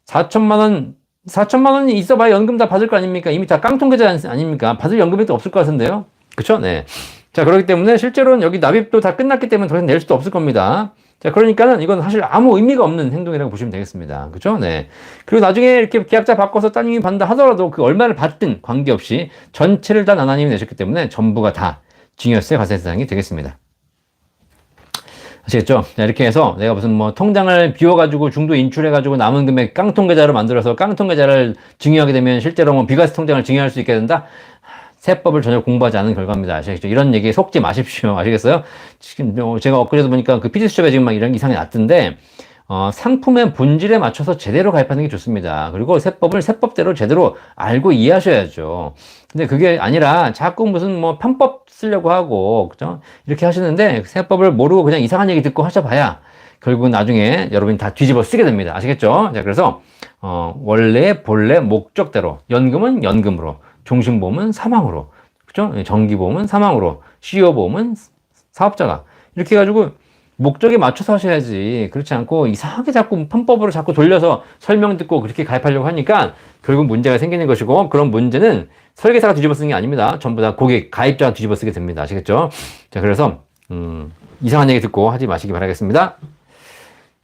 4천만 원이 있어봐야 연금 다 받을 거 아닙니까? 이미 다 깡통 계좌 아닙니까? 받을 연금액도 없을 것 같은데요? 그쵸? 네. 자, 그렇기 때문에 실제로는 여기 납입도 다 끝났기 때문에 더 이상 낼 수도 없을 겁니다. 자, 그러니까는 이건 사실 아무 의미가 없는 행동이라고 보시면 되겠습니다. 그죠? 네. 그리고 나중에 이렇게 계약자 바꿔서 따님이 받는다 하더라도 그 얼마를 받든 관계없이 전체를 다 나나님이 내셨기 때문에 전부가 다 증여세 과세 대상이 되겠습니다. 아시겠죠? 자, 이렇게 해서 내가 무슨 뭐 통장을 비워가지고 중도 인출해가지고 남은 금액 깡통 계좌로 만들어서 깡통 계좌를 증여하게 되면 실제로 뭐 비과세 통장을 증여할 수 있게 된다? 세법을 전혀 공부하지 않은 결과입니다. 아시겠죠? 이런 얘기에 속지 마십시오. 아시겠어요? 지금 제가 엊그제도 보니까 그 피디수첩에 지금 막 이런 이상이 났던데, 상품의 본질에 맞춰서 제대로 가입하는 게 좋습니다. 그리고 세법을 세법대로 제대로 알고 이해하셔야죠. 근데 그게 아니라 자꾸 무슨 뭐 편법 쓰려고 하고, 그죠? 이렇게 하시는데 세법을 모르고 그냥 이상한 얘기 듣고 하셔봐야 결국은 나중에 여러분이 다 뒤집어 쓰게 됩니다. 아시겠죠? 자, 그래서, 원래 본래 목적대로 연금은 연금으로 종신보험은 사망으로, 그죠? 정기보험은 사망으로, CEO 보험은 사업자가. 이렇게 해가지고 목적에 맞춰서 하셔야지. 그렇지 않고 이상하게 자꾸 편법으로 자꾸 돌려서 설명 듣고 그렇게 가입하려고 하니까 결국 문제가 생기는 것이고, 그런 문제는 설계사가 뒤집어 쓰는 게 아닙니다. 전부 다 고객, 가입자가 뒤집어 쓰게 됩니다. 아시겠죠? 자, 그래서, 이상한 얘기 듣고 하지 마시기 바라겠습니다.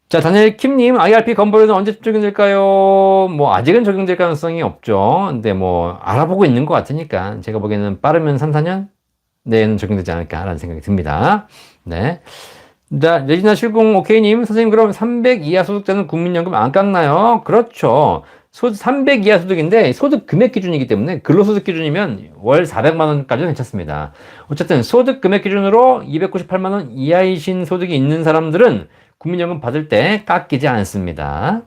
자, 다니엘 킴님, IRP 건보료는 언제 적용될까요? 뭐, 아직은 적용될 가능성이 없죠. 근데 뭐, 알아보고 있는 것 같으니까, 제가 보기에는 빠르면 3, 4년 내에는 적용되지 않을까라는 생각이 듭니다. 네. 자, 레지나 70오케이님, 선생님, 그럼 300 이하 소득자는 국민연금 안 깎나요? 그렇죠. 300 이하 소득인데, 소득 금액 기준이기 때문에, 근로소득 기준이면 월 400만원까지는 괜찮습니다. 어쨌든, 소득 금액 기준으로 298만원 이하이신 소득이 있는 사람들은 국민연금 받을 때 깎이지 않습니다.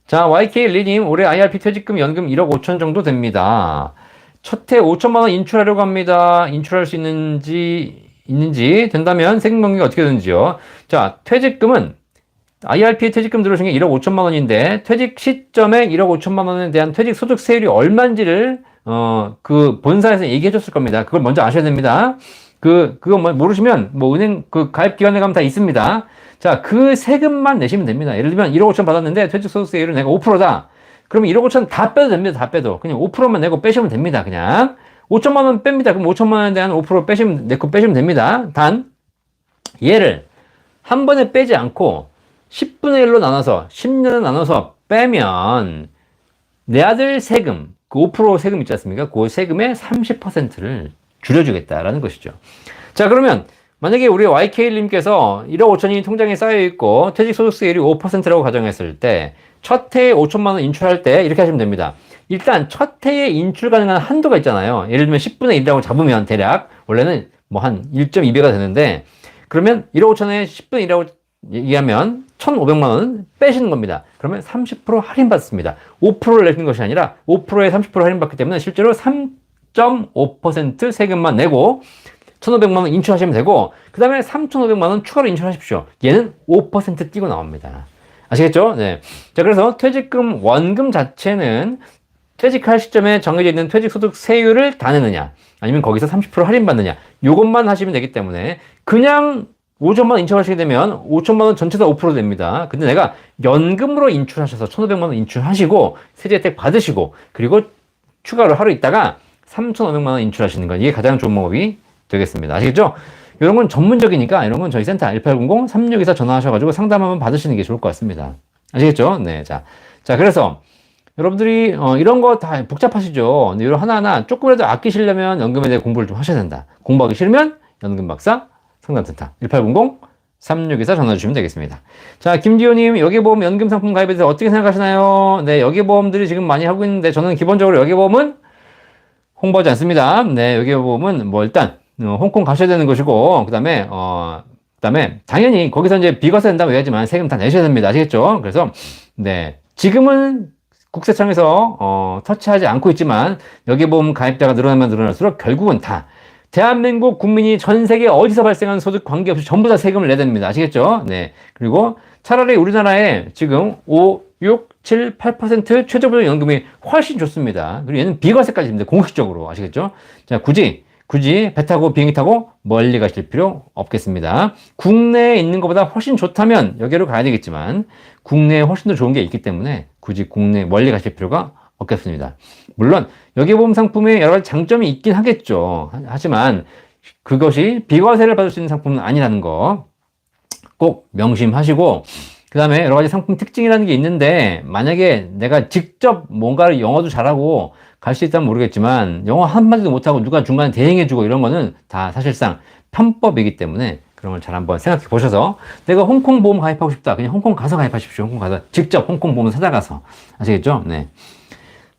자, YK 리님, 올해 IRP 퇴직금 연금 1억 5천 정도 됩니다. 첫 해 5천만원 인출하려고 합니다. 인출할 수 있는지 된다면 세금 관계가 어떻게 되는지요? 자, 퇴직금은 IRP 퇴직금 들어오신 게 1억 5천만 원인데 퇴직 시점에 1억 5천만 원에 대한 퇴직 소득세율이 얼마인지를 그 본사에서 얘기해 줬을 겁니다. 그걸 먼저 아셔야 됩니다. 그거 모르시면 뭐 은행 그 가입 기관에 가면 다 있습니다. 자, 그 세금만 내시면 됩니다. 예를 들면 1억 5천 받았는데 퇴직 소득세율은 내가 5%다. 그러면 1억 5천 다 빼도 됩니다. 다 빼도. 그냥 5%만 내고 빼시면 됩니다. 그냥. 5천만 원 뺍니다. 그럼 5천만 원에 대한 5% 내고 빼시면 됩니다. 단, 얘를 한 번에 빼지 않고 10분의 1로 나눠서, 10년을 나눠서 빼면 내 아들 세금, 그 5% 세금 있지 않습니까? 그 세금의 30%를 줄여주겠다라는 것이죠. 자, 그러면 만약에 우리 YK님께서 1억 5천이 통장에 쌓여있고 퇴직소득세율이 5%라고 가정했을 때 첫 해에 5천만 원 인출할 때 이렇게 하시면 됩니다. 일단 첫 해에 인출 가능한 한도가 있잖아요. 예를 들면 10분의 1이라고 잡으면 대략 원래는 뭐 한 1.2배가 되는데, 그러면 1억 5천에 10분의 1이라고 얘기하면 1,500만 원은 빼시는 겁니다. 그러면 30% 할인받습니다. 5%를 내시는 것이 아니라 5%에 30% 할인받기 때문에 실제로 3.5% 세금만 내고 1,500만 원 인출하시면 되고, 그 다음에 3,500만 원 추가로 인출하십시오. 얘는 5% 띄고 나옵니다. 아시겠죠? 네. 자, 그래서 퇴직금 원금 자체는 퇴직할 시점에 정해져 있는 퇴직소득세율을 다 내느냐, 아니면 거기서 30% 할인받느냐, 요것만 하시면 되기 때문에 그냥 5천만 원 인출하시게 되면 5천만 원 전체 다 5% 됩니다. 근데 내가 연금으로 인출하셔서 1,500만 원 인출하시고 세제 혜택 받으시고 그리고 추가로 하루 있다가 3,500만 원 인출하시는 건 이게 가장 좋은 방법이 되겠습니다. 아시겠죠? 이런 건 전문적이니까 이런 건 저희 센터 1800-3624 전화하셔가지고 상담 한번 받으시는 게 좋을 것 같습니다. 아시겠죠? 네. 자, 그래서 여러분들이 이런 거 다 복잡하시죠? 근데 이런 하나하나 조금이라도 아끼시려면 연금에 대해 공부를 좀 하셔야 된다. 공부하기 싫으면 연금 박사 상담센터 1800-3624 전화 주시면 되겠습니다. 자, 김지호님, 여기보험 연금 상품 가입에 대해서 어떻게 생각하시나요? 네, 여기보험들이 지금 많이 하고 있는데 저는 기본적으로 여기보험은 홍보하지 않습니다. 네, 여기보험은 뭐 일단 홍콩 가셔야 되는 것이고, 그 다음에 당연히 거기서 이제 비과세 된다고 얘기하지만 세금 다 내셔야 됩니다. 아시겠죠? 그래서 네, 지금은 국세청에서 터치하지 않고 있지만 여기보험 가입자가 늘어나면 늘어날수록 결국은 다 대한민국 국민이 전 세계 어디서 발생한 소득 관계없이 전부 다 세금을 내야 됩니다. 아시겠죠? 네. 그리고 차라리 우리나라에 지금 5, 6, 7, 8% 최저보장 연금이 훨씬 좋습니다. 그리고 얘는 비과세까지 됩니다. 공식적으로. 아시겠죠? 자, 굳이 배 타고 비행기 타고 멀리 가실 필요 없겠습니다. 국내에 있는 것보다 훨씬 좋다면 여기로 가야 되겠지만 국내에 훨씬 더 좋은 게 있기 때문에 굳이 국내 멀리 가실 필요가 없겠습니다. 물론 여기보험 상품에 여러 가지 장점이 있긴 하겠죠. 하지만 그것이 비과세를 받을 수 있는 상품은 아니라는 거 꼭 명심하시고, 그 다음에 여러 가지 상품 특징이라는 게 있는데 만약에 내가 직접 뭔가를 영어도 잘하고 갈 수 있다면 모르겠지만 영어 한마디도 못하고 누가 중간에 대행해주고 이런 거는 다 사실상 편법이기 때문에 그런 걸 잘 한번 생각해 보셔서 내가 홍콩 보험 가입하고 싶다. 그냥 홍콩 가서 가입하십시오. 홍콩 가서 직접 홍콩 보험 찾아가서. 아시겠죠? 네.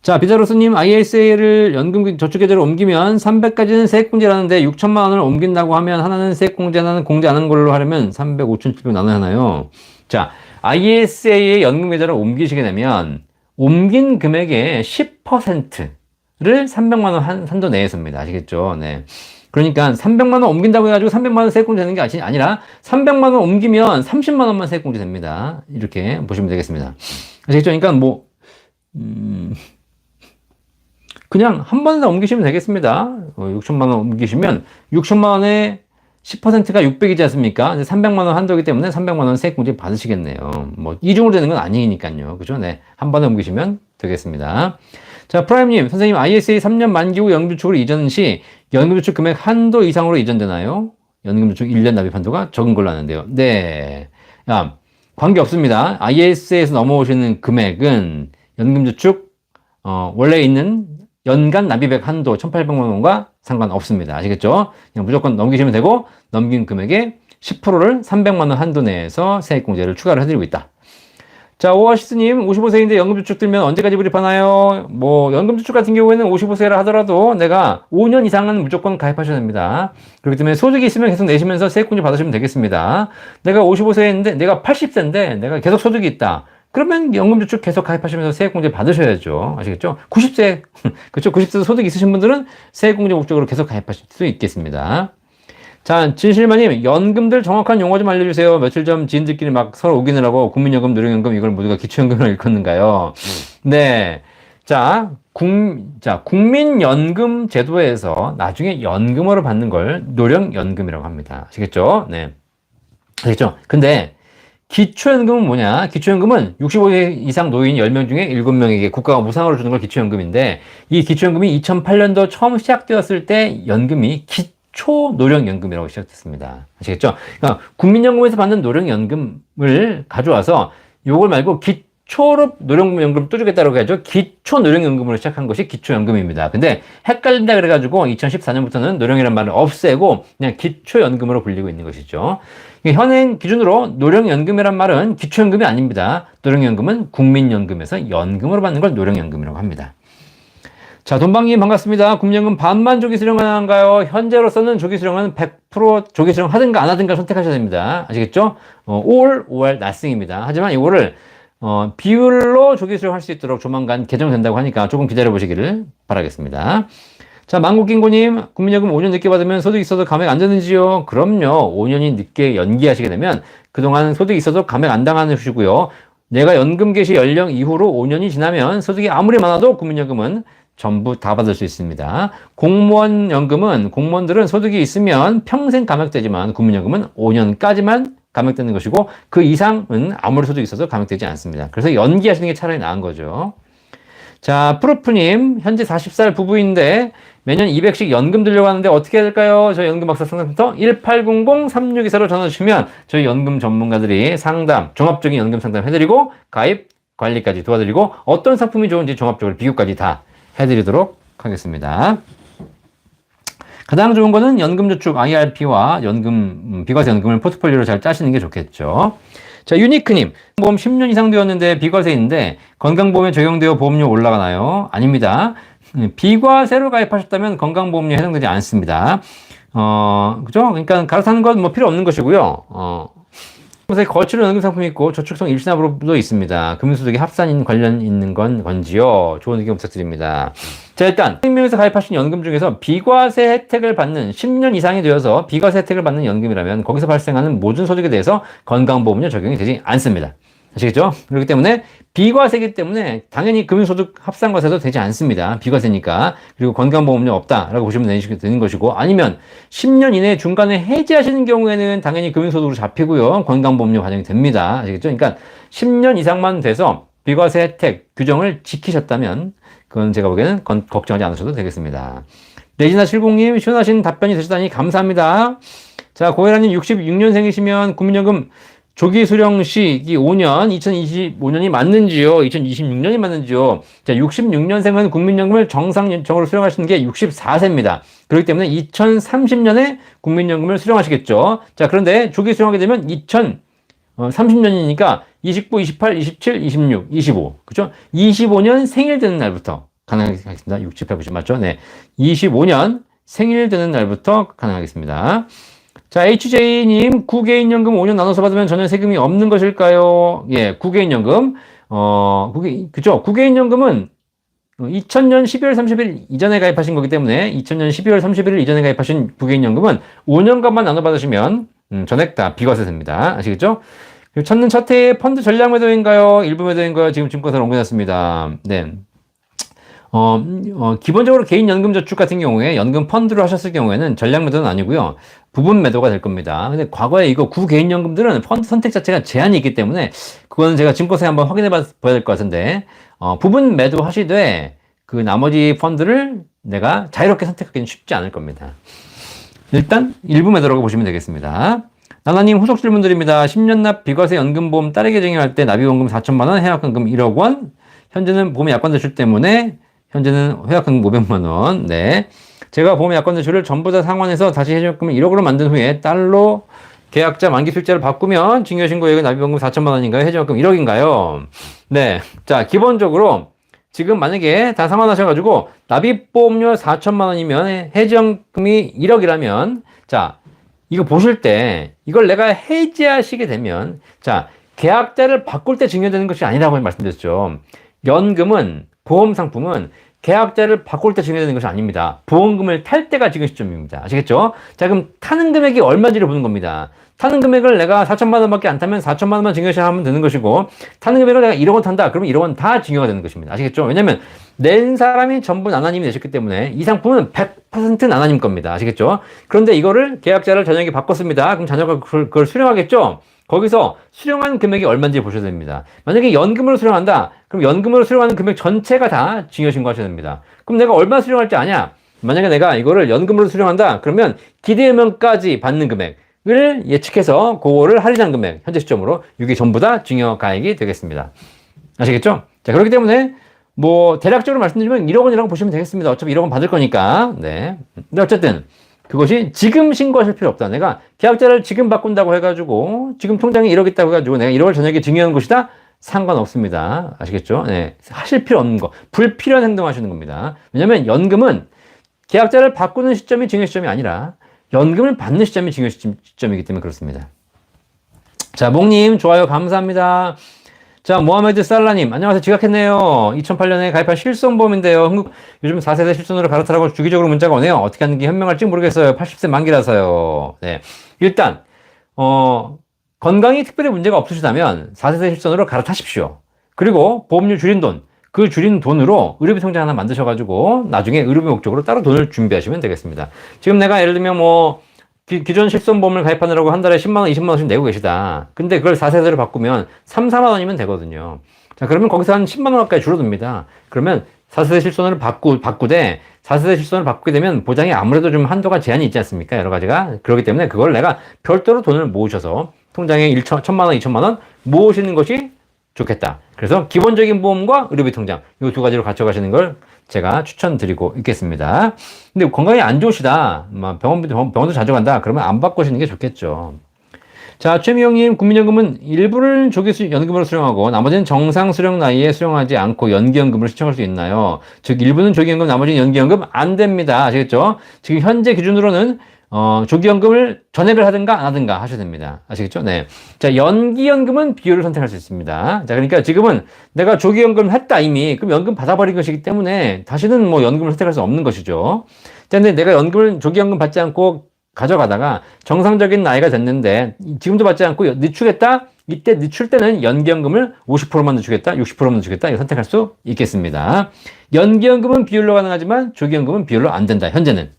자, 비자로스님, ISA를 연금 저축계좌로 옮기면 300까지는 세액공제라는데 6천만 원을 옮긴다고 하면 하나는 세액공제, 하나는 공제 안 하는 걸로 하려면 300, 5,700 나눠야 하나요? 자, ISA의 연금계좌를 옮기시게 되면 옮긴 금액의 10%를 300만 원 한도 내에서입니다. 아시겠죠? 네. 그러니까 300만 원 옮긴다고 해가지고 300만 원 세액공제 되는 게 아니라 300만 원 옮기면 30만 원만 세액공제 됩니다. 이렇게 보시면 되겠습니다. 아시겠죠? 그러니까 그냥 한 번에 다 옮기시면 되겠습니다. 6천만 원 옮기시면 6천만 원에 10%가 600이지 않습니까? 300만 원 한도이기 때문에 300만 원 세액공제 받으시겠네요. 뭐 이중으로 되는 건 아니니까요. 그죠? 네. 한 번에 옮기시면 되겠습니다. 자, 프라임님, 선생님, ISA 3년 만기 후 연금저축으로 이전 시 연금저축 금액 한도 이상으로 이전되나요? 연금저축 1년 납입 한도가 적은 걸로 아는데요. 네. 야, 관계 없습니다. ISA에서 넘어오시는 금액은 연금저축, 원래 있는 연간 납입액 한도 1,800만 원과 상관없습니다. 아시겠죠? 그냥 무조건 넘기시면 되고, 넘긴 금액의 10%를 300만 원 한도 내에서 세액공제를 추가를 해드리고 있다. 자, 오아시스님, 55세인데 연금저축 들면 언제까지 불입하나요? 뭐, 연금저축 같은 경우에는 55세라 하더라도 내가 5년 이상은 무조건 가입하셔야 됩니다. 그렇기 때문에 소득이 있으면 계속 내시면서 세액공제 받으시면 되겠습니다. 내가 55세인데, 내가 80세인데, 내가 계속 소득이 있다. 그러면 연금저축 계속 가입하시면서 세액공제 받으셔야죠. 아시겠죠? 90세, 그렇죠? 90세 소득 있으신 분들은 세액공제 목적으로 계속 가입하실 수 있겠습니다. 자, 진실마님, 연금들 정확한 용어 좀 알려주세요. 며칠 전 지인들끼리 막 서로 우기느라고 국민연금, 노령연금 이걸 모두가 기초연금으로 일컫는가요? 네. 자, 국민연금 제도에서 나중에 연금으로 받는 걸 노령연금이라고 합니다. 아시겠죠? 네. 아시겠죠? 근데 기초연금은 뭐냐? 기초연금은 65세 이상 노인 10명 중에 7명에게 국가가 무상으로 주는 걸 기초연금인데, 이 기초연금이 2008년도 처음 시작되었을 때 연금이 초노령연금이라고 시작됐습니다. 아시겠죠? 그러니까 국민연금에서 받는 노령연금을 가져와서 요걸 말고 기초로 노령연금 또 주겠다고 해야죠. 기초노령연금으로 시작한 것이 기초연금입니다. 근데 헷갈린다 그래가지고 2014년부터는 노령이라는 말을 없애고 그냥 기초연금으로 불리고 있는 것이죠. 현행 기준으로 노령연금이란 말은 기초연금이 아닙니다. 노령연금은 국민연금에서 연금으로 받는 걸 노령연금이라고 합니다. 자, 돈방님 반갑습니다. 국민연금 반만 조기 수령 가능한가요? 현재로서는 조기 수령은 100% 조기 수령 하든가 안 하든가 선택하셔야 됩니다. 아시겠죠? all or nothing입니다. 하지만 이거를 비율로 조기 수령할 수 있도록 조만간 개정된다고 하니까 조금 기다려 보시기를 바라겠습니다. 자, 망국긴고님, 국민연금 5년 늦게 받으면 소득 있어도 감액 안 되는지요? 그럼요. 5년이 늦게 연기하시게 되면 그동안 소득 있어도 감액 안 당하시고요. 내가 연금 개시 연령 이후로 5년이 지나면 소득이 아무리 많아도 국민연금은 전부 다 받을 수 있습니다. 공무원 연금은 공무원들은 소득이 있으면 평생 감액되지만 국민연금은 5년까지만 감액되는 것이고 그 이상은 아무리 소득이 있어도 감액되지 않습니다. 그래서 연기하시는 게 차라리 나은 거죠. 자, 프로프님 현재 40살 부부인데 매년 200씩 연금 들려고 하는데 어떻게 해야 될까요? 저희 연금박사 상담센터 1800-3624로 전화 주시면 저희 연금 전문가들이 상담, 종합적인 연금 상담 해드리고 가입, 관리까지 도와드리고 어떤 상품이 좋은지 종합적으로 비교까지 다 해드리도록 하겠습니다. 가장 좋은 거는 연금저축 IRP와 비과세 연금을 포트폴리오로 잘 짜시는 게 좋겠죠. 자, 유니크님, 보험 10년 이상 되었는데 비과세인데 건강보험에 적용되어 보험료 올라가나요? 아닙니다. 비과세로 가입하셨다면 건강보험료에 해당되지 않습니다. 그죠? 그러니까 갈아타는 건 뭐 필요 없는 것이고요. 거치로 연금 상품이 있고 저축성 일시납으로도 있습니다. 금융소득에 합산 관련 있는 건지요? 좋은 의견 부탁드립니다. 자, 일단 생명에서 가입하신 연금 중에서 비과세 혜택을 받는 10년 이상이 되어서 비과세 혜택을 받는 연금이라면 거기서 발생하는 모든 소득에 대해서 건강보험료 적용이 되지 않습니다. 아시겠죠? 그렇기 때문에 비과세이기 때문에 당연히 금융소득 합산과세도 되지 않습니다. 비과세니까. 그리고 건강보험료 없다라고 보시면 되는 것이고, 아니면 10년 이내에 중간에 해지하시는 경우에는 당연히 금융소득으로 잡히고요. 건강보험료 반영이 됩니다. 아시겠죠? 그러니까 10년 이상만 돼서 비과세 혜택 규정을 지키셨다면 그건 제가 보기에는 걱정하지 않으셔도 되겠습니다. 레지나 70님 시원하신 답변이 되시다니 감사합니다. 자, 고혜라님 66년생이시면 국민연금 조기 수령 시기 5년, 2025년이 맞는지요? 2026년이 맞는지요? 자, 66년생은 국민연금을 정상적으로 수령하시는 게 64세입니다. 그렇기 때문에 2030년에 국민연금을 수령하시겠죠. 자, 그런데 조기 수령하게 되면 2030년이니까 29, 28, 27, 26, 25. 그죠? 25년 생일 되는 날부터 가능하겠습니다. 60, 1 90 맞죠? 네. 25년 생일 되는 날부터 가능하겠습니다. 자, HJ님, 구개인연금 5년 나눠서 받으면 전혀 세금이 없는 것일까요? 예, 구개인연금. 그죠? 구개인연금은 2000년 12월 30일 이전에 가입하신 거기 때문에 2000년 12월 31일 이전에 가입하신 구개인연금은 5년간만 나눠 받으시면 전액 다 비과세됩니다. 아시겠죠? 그리고 찾는 첫해 펀드 전략 매도인가요? 일부 매도인가요? 지금 증권사로 옮겨놨습니다. 네. 기본적으로 개인연금저축 같은 경우에 연금 펀드로 하셨을 경우에는 전략 매도는 아니고요. 부분 매도가 될 겁니다. 근데 과거에 이거 구개인연금들은 펀드 선택 자체가 제한이 있기 때문에 그거는 제가 증권사에 한번 확인해 봐야 될 것 같은데, 부분 매도 하시되 그 나머지 펀드를 내가 자유롭게 선택하기는 쉽지 않을 겁니다. 일단 일부 매도라고 보시면 되겠습니다. 나나님 후속 질문 드립니다. 10년 납 비과세 연금보험 딸에게 증여할 때 납입원금 4천만 원, 해약환금 1억 원. 현재는 보험의 약관 대출 때문에 현재는 해약환금 500만 원. 네. 제가 보험의 약관 대출을 전부 다 상환해서 다시 해적금을 1억으로 만든 후에 딸로 계약자 만기 필자를 바꾸면 증여신고액은 납입원금 4천만 원인가요? 해적금 1억인가요? 네. 자, 기본적으로 지금 만약에 다 상환하셔가지고 납입보험료 4천만 원이면 해지연금이 1억이라면, 자, 이거 보실 때 이걸 내가 해지하시게 되면, 자, 계약자를 바꿀 때 증여되는 것이 아니라고 말씀드렸죠. 연금은, 보험 상품은 계약자를 바꿀 때 증여되는 것이 아닙니다. 보험금을 탈 때가 지금 시점입니다. 아시겠죠? 자, 그럼 타는 금액이 얼마인지를 보는 겁니다. 타는 금액을 내가 4천만 원밖에 안 타면 4천만 원만 증여하면 되는 것이고, 타는 금액을 내가 1억 원 탄다. 그러면 1억 원 다 증여가 되는 것입니다. 아시겠죠? 왜냐면 낸 사람이 전부 나나님이 내셨기 때문에 이 상품은 100% 나나님 겁니다. 아시겠죠? 그런데 이거를 계약자를 자녀에게 바꿨습니다. 그럼 자녀가 그걸 수령하겠죠? 거기서 수령한 금액이 얼마인지 보셔야 됩니다. 만약에 연금으로 수령한다. 그럼 연금으로 수령하는 금액 전체가 다 증여신고하셔야 됩니다. 그럼 내가 얼마 수령할지 아냐? 만약에 내가 이거를 연금으로 수령한다. 그러면 기대금까지 받는 금액을 예측해서 그거를 할인한 금액, 현재 시점으로 이게 전부 다 증여가액이 되겠습니다. 아시겠죠? 자, 그렇기 때문에 뭐 대략적으로 말씀드리면 1억 원이라고 보시면 되겠습니다. 어차피 1억 원 받을 거니까. 네. 근데 어쨌든 그것이 지금 신고하실 필요 없다. 내가 계약자를 지금 바꾼다고 해가지고 지금 통장에 1억 있다고 해가지고 내가 1억을 저녁에 증여하는 것이다? 상관없습니다. 아시겠죠? 네. 하실 필요 없는 거. 불필요한 행동 하시는 겁니다. 왜냐면 연금은 계약자를 바꾸는 시점이 증여 시점이 아니라 연금을 받는 시점이 증여 시점이기 때문에 그렇습니다. 자, 목님 좋아요 감사합니다. 자, 모하메드 살라님, 안녕하세요. 지각했네요. 2008년에 가입한 실손보험인데요. 한국 요즘 4세대 실손으로 갈아타라고 주기적으로 문자가 오네요. 어떻게 하는 게 현명할지 모르겠어요. 80세 만기라서요. 네. 일단, 건강이 특별히 문제가 없으시다면 4세대 실손으로 갈아타십시오. 그리고 보험료 줄인 돈, 그 줄인 돈으로 의료비 통장 하나 만드셔가지고 나중에 의료비 목적으로 따로 돈을 준비하시면 되겠습니다. 지금 내가 예를 들면 기존 실손보험을 가입하느라고 한 달에 10만 원, 20만 원씩 내고 계시다. 근데 그걸 4세대로 바꾸면 3, 4만 원이면 되거든요. 자, 그러면 거기서 한 10만 원 가까이 줄어듭니다. 그러면 4세대 실손을 바꾸되 4세대 실손을 바꾸게 되면 보장이 아무래도 좀 한도가 제한이 있지 않습니까? 여러 가지가. 그렇기 때문에 그걸 내가 별도로 돈을 모으셔서 통장에 1천만 원, 2천만 원 모으시는 것이 좋겠다. 그래서 기본적인 보험과 의료비 통장 이 두 가지로 갖춰가시는 걸 제가 추천드리고 있겠습니다. 근데 건강이 안 좋으시다, 병원도 자주 간다, 그러면 안 바꾸시는 게 좋겠죠. 자, 최미영님, 국민연금은 일부를 조기연금으로 수령하고 나머지는 정상 수령 나이에 수령하지 않고 연기연금을 신청할 수 있나요? 즉, 일부는 조기연금, 나머지는 연기연금 안 됩니다. 아시겠죠? 지금 현재 기준으로는 조기연금을 전액을 하든가 안 하든가 하셔야 됩니다. 아시겠죠? 네. 자, 연기연금은 비율을 선택할 수 있습니다. 자, 그러니까 지금은 내가 조기연금을 했다 이미. 그럼 연금 받아버린 것이기 때문에 다시는 뭐 연금을 선택할 수 없는 것이죠. 자, 근데 내가 조기연금 받지 않고 가져가다가 정상적인 나이가 됐는데 지금도 받지 않고 늦추겠다? 이때 늦출 때는 연기연금을 50%만 늦추겠다, 60%만 늦추겠다, 이거 선택할 수 있겠습니다. 연기연금은 비율로 가능하지만 조기연금은 비율로 안 된다, 현재는.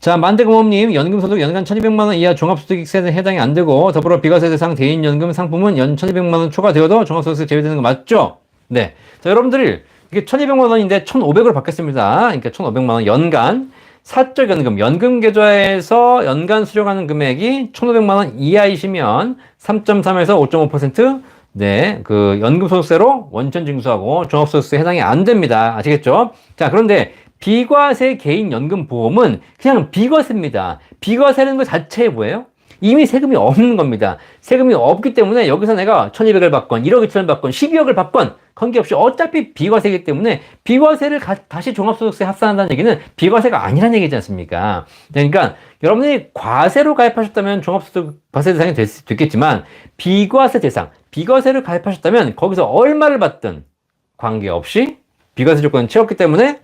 자, 만대금업님, 연금소득 연간 1200만원 이하 종합소득세에 해당이 안 되고, 더불어 비과세 대상 대인연금 상품은 연 1200만원 초과되어도 종합소득세 제외되는 거 맞죠? 네. 자, 여러분들이, 이게 1200만원인데 1500으로 받겠습니다. 그러니까 1500만원 연간, 사적 연금 계좌에서 연간 수령하는 금액이 1500만원 이하이시면 3.3에서 5.5%, 네, 그 연금소득세로 원천 징수하고 종합소득세 해당이 안 됩니다. 아시겠죠? 자, 그런데 비과세 개인연금보험은 그냥 비과세입니다. 비과세라는 것 자체에 뭐예요? 이미 세금이 없는 겁니다. 세금이 없기 때문에 여기서 내가 1200을 받건 1억 2천을 받건 12억을 받건 관계없이 어차피 비과세이기 때문에 비과세를 다시 종합소득세 합산한다는 얘기는 비과세가 아니라는 얘기지 않습니까? 그러니까 여러분들이 과세로 가입하셨다면 종합소득 과세 대상이 됐겠지만 비과세 대상, 비과세를 가입하셨다면 거기서 얼마를 받든 관계없이 비과세 조건을 채웠기 때문에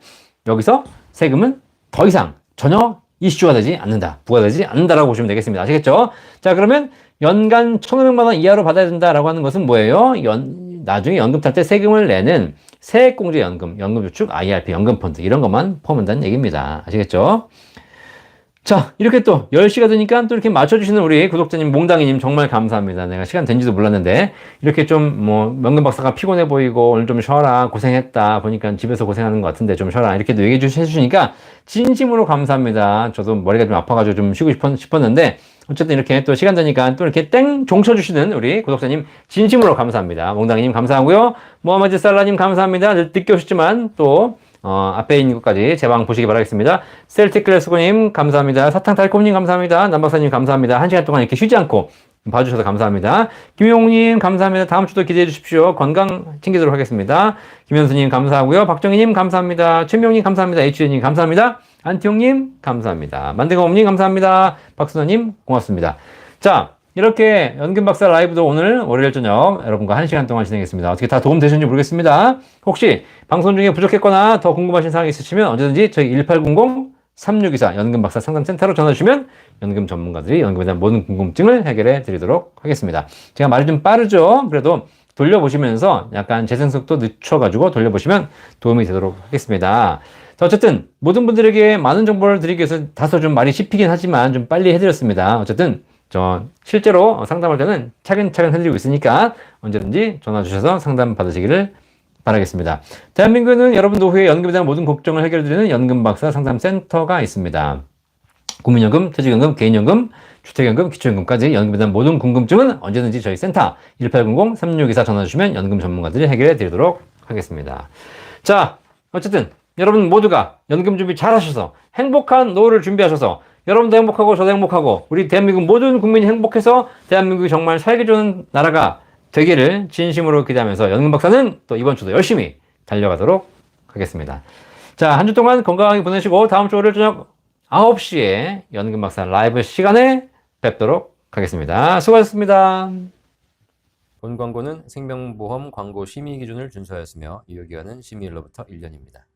여기서 세금은 더 이상 전혀 이슈가 되지 않는다, 부과되지 않는다라고 보시면 되겠습니다. 아시겠죠? 자, 그러면 연간 1500만 원 이하로 받아야 된다라고 하는 것은 뭐예요? 나중에 연금 탈 때 세금을 내는 세액공제연금, 연금저축, IRP, 연금펀드 이런 것만 포함한다는 얘기입니다. 아시겠죠? 자, 이렇게 또 10시가 되니까 또 이렇게 맞춰주시는 우리 구독자님, 몽당이님 정말 감사합니다. 내가 시간 된지도 몰랐는데, 이렇게 좀 연금 박사가 피곤해 보이고, 오늘 좀 쉬어라, 고생했다, 보니까 집에서 고생하는 것 같은데 좀 쉬어라, 이렇게 또 얘기해 주시니까, 진심으로 감사합니다. 저도 머리가 좀 아파가지고 좀 쉬고 싶었는데, 어쨌든 이렇게 또 시간 되니까 또 이렇게 땡 종 쳐주시는 우리 구독자님, 진심으로 감사합니다. 몽당이님 감사하고요. 모하마드 살라님 감사합니다. 늦게 오셨지만 또, 앞에 있는 것까지 제 방 보시기 바라겠습니다. 셀틱 클래스코님 감사합니다. 사탕달콤님 감사합니다. 남박사님 감사합니다. 1시간 동안 이렇게 쉬지 않고 봐주셔서 감사합니다. 김용님 감사합니다. 다음 주도 기대해 주십시오. 건강 챙기도록 하겠습니다. 김현수님 감사하고요. 박정희님 감사합니다. 최명님 감사합니다. HN님 감사합니다. 안티용님 감사합니다. 만등어업님 감사합니다. 박순호님 고맙습니다. 자, 이렇게 연금박사 라이브도 오늘 월요일 저녁 여러분과 1시간 동안 진행했습니다. 어떻게 다 도움 되셨는지 모르겠습니다. 혹시 방송 중에 부족했거나 더 궁금하신 사항이 있으시면 언제든지 저희 1800-3624 연금박사 상담센터로 전화 주시면 연금 전문가들이 연금에 대한 모든 궁금증을 해결해 드리도록 하겠습니다. 제가 말이 좀 빠르죠? 그래도 돌려보시면서 약간 재생 속도 늦춰가지고 돌려보시면 도움이 되도록 하겠습니다. 자, 어쨌든 모든 분들에게 많은 정보를 드리기 위해서 다소 좀 말이 씹히긴 하지만 좀 빨리 해드렸습니다. 어쨌든 저 실제로 상담할 때는 차근차근 해드리고 있으니까 언제든지 전화 주셔서 상담 받으시기를 바라겠습니다. 대한민국에는 여러분 노후에 연금에 대한 모든 걱정을 해결해드리는 연금박사 상담센터가 있습니다. 국민연금, 퇴직연금, 개인연금, 주택연금, 기초연금까지 연금에 대한 모든 궁금증은 언제든지 저희 센터 1800-3624 전화 주시면 연금 전문가들이 해결해 드리도록 하겠습니다. 자, 어쨌든 여러분 모두가 연금 준비 잘 하셔서 행복한 노후를 준비하셔서 여러분도 행복하고 저도 행복하고 우리 대한민국 모든 국민이 행복해서 대한민국이 정말 살기 좋은 나라가 되기를 진심으로 기대하면서 연금박사는 또 이번 주도 열심히 달려가도록 하겠습니다. 자, 한 주 동안 건강하게 보내시고 다음 주 월요일 저녁 9시에 연금박사 라이브 시간에 뵙도록 하겠습니다. 수고하셨습니다. 본 광고는 생명보험 광고 심의 기준을 준수하였으며 유효기간은 심의일로부터 1년입니다.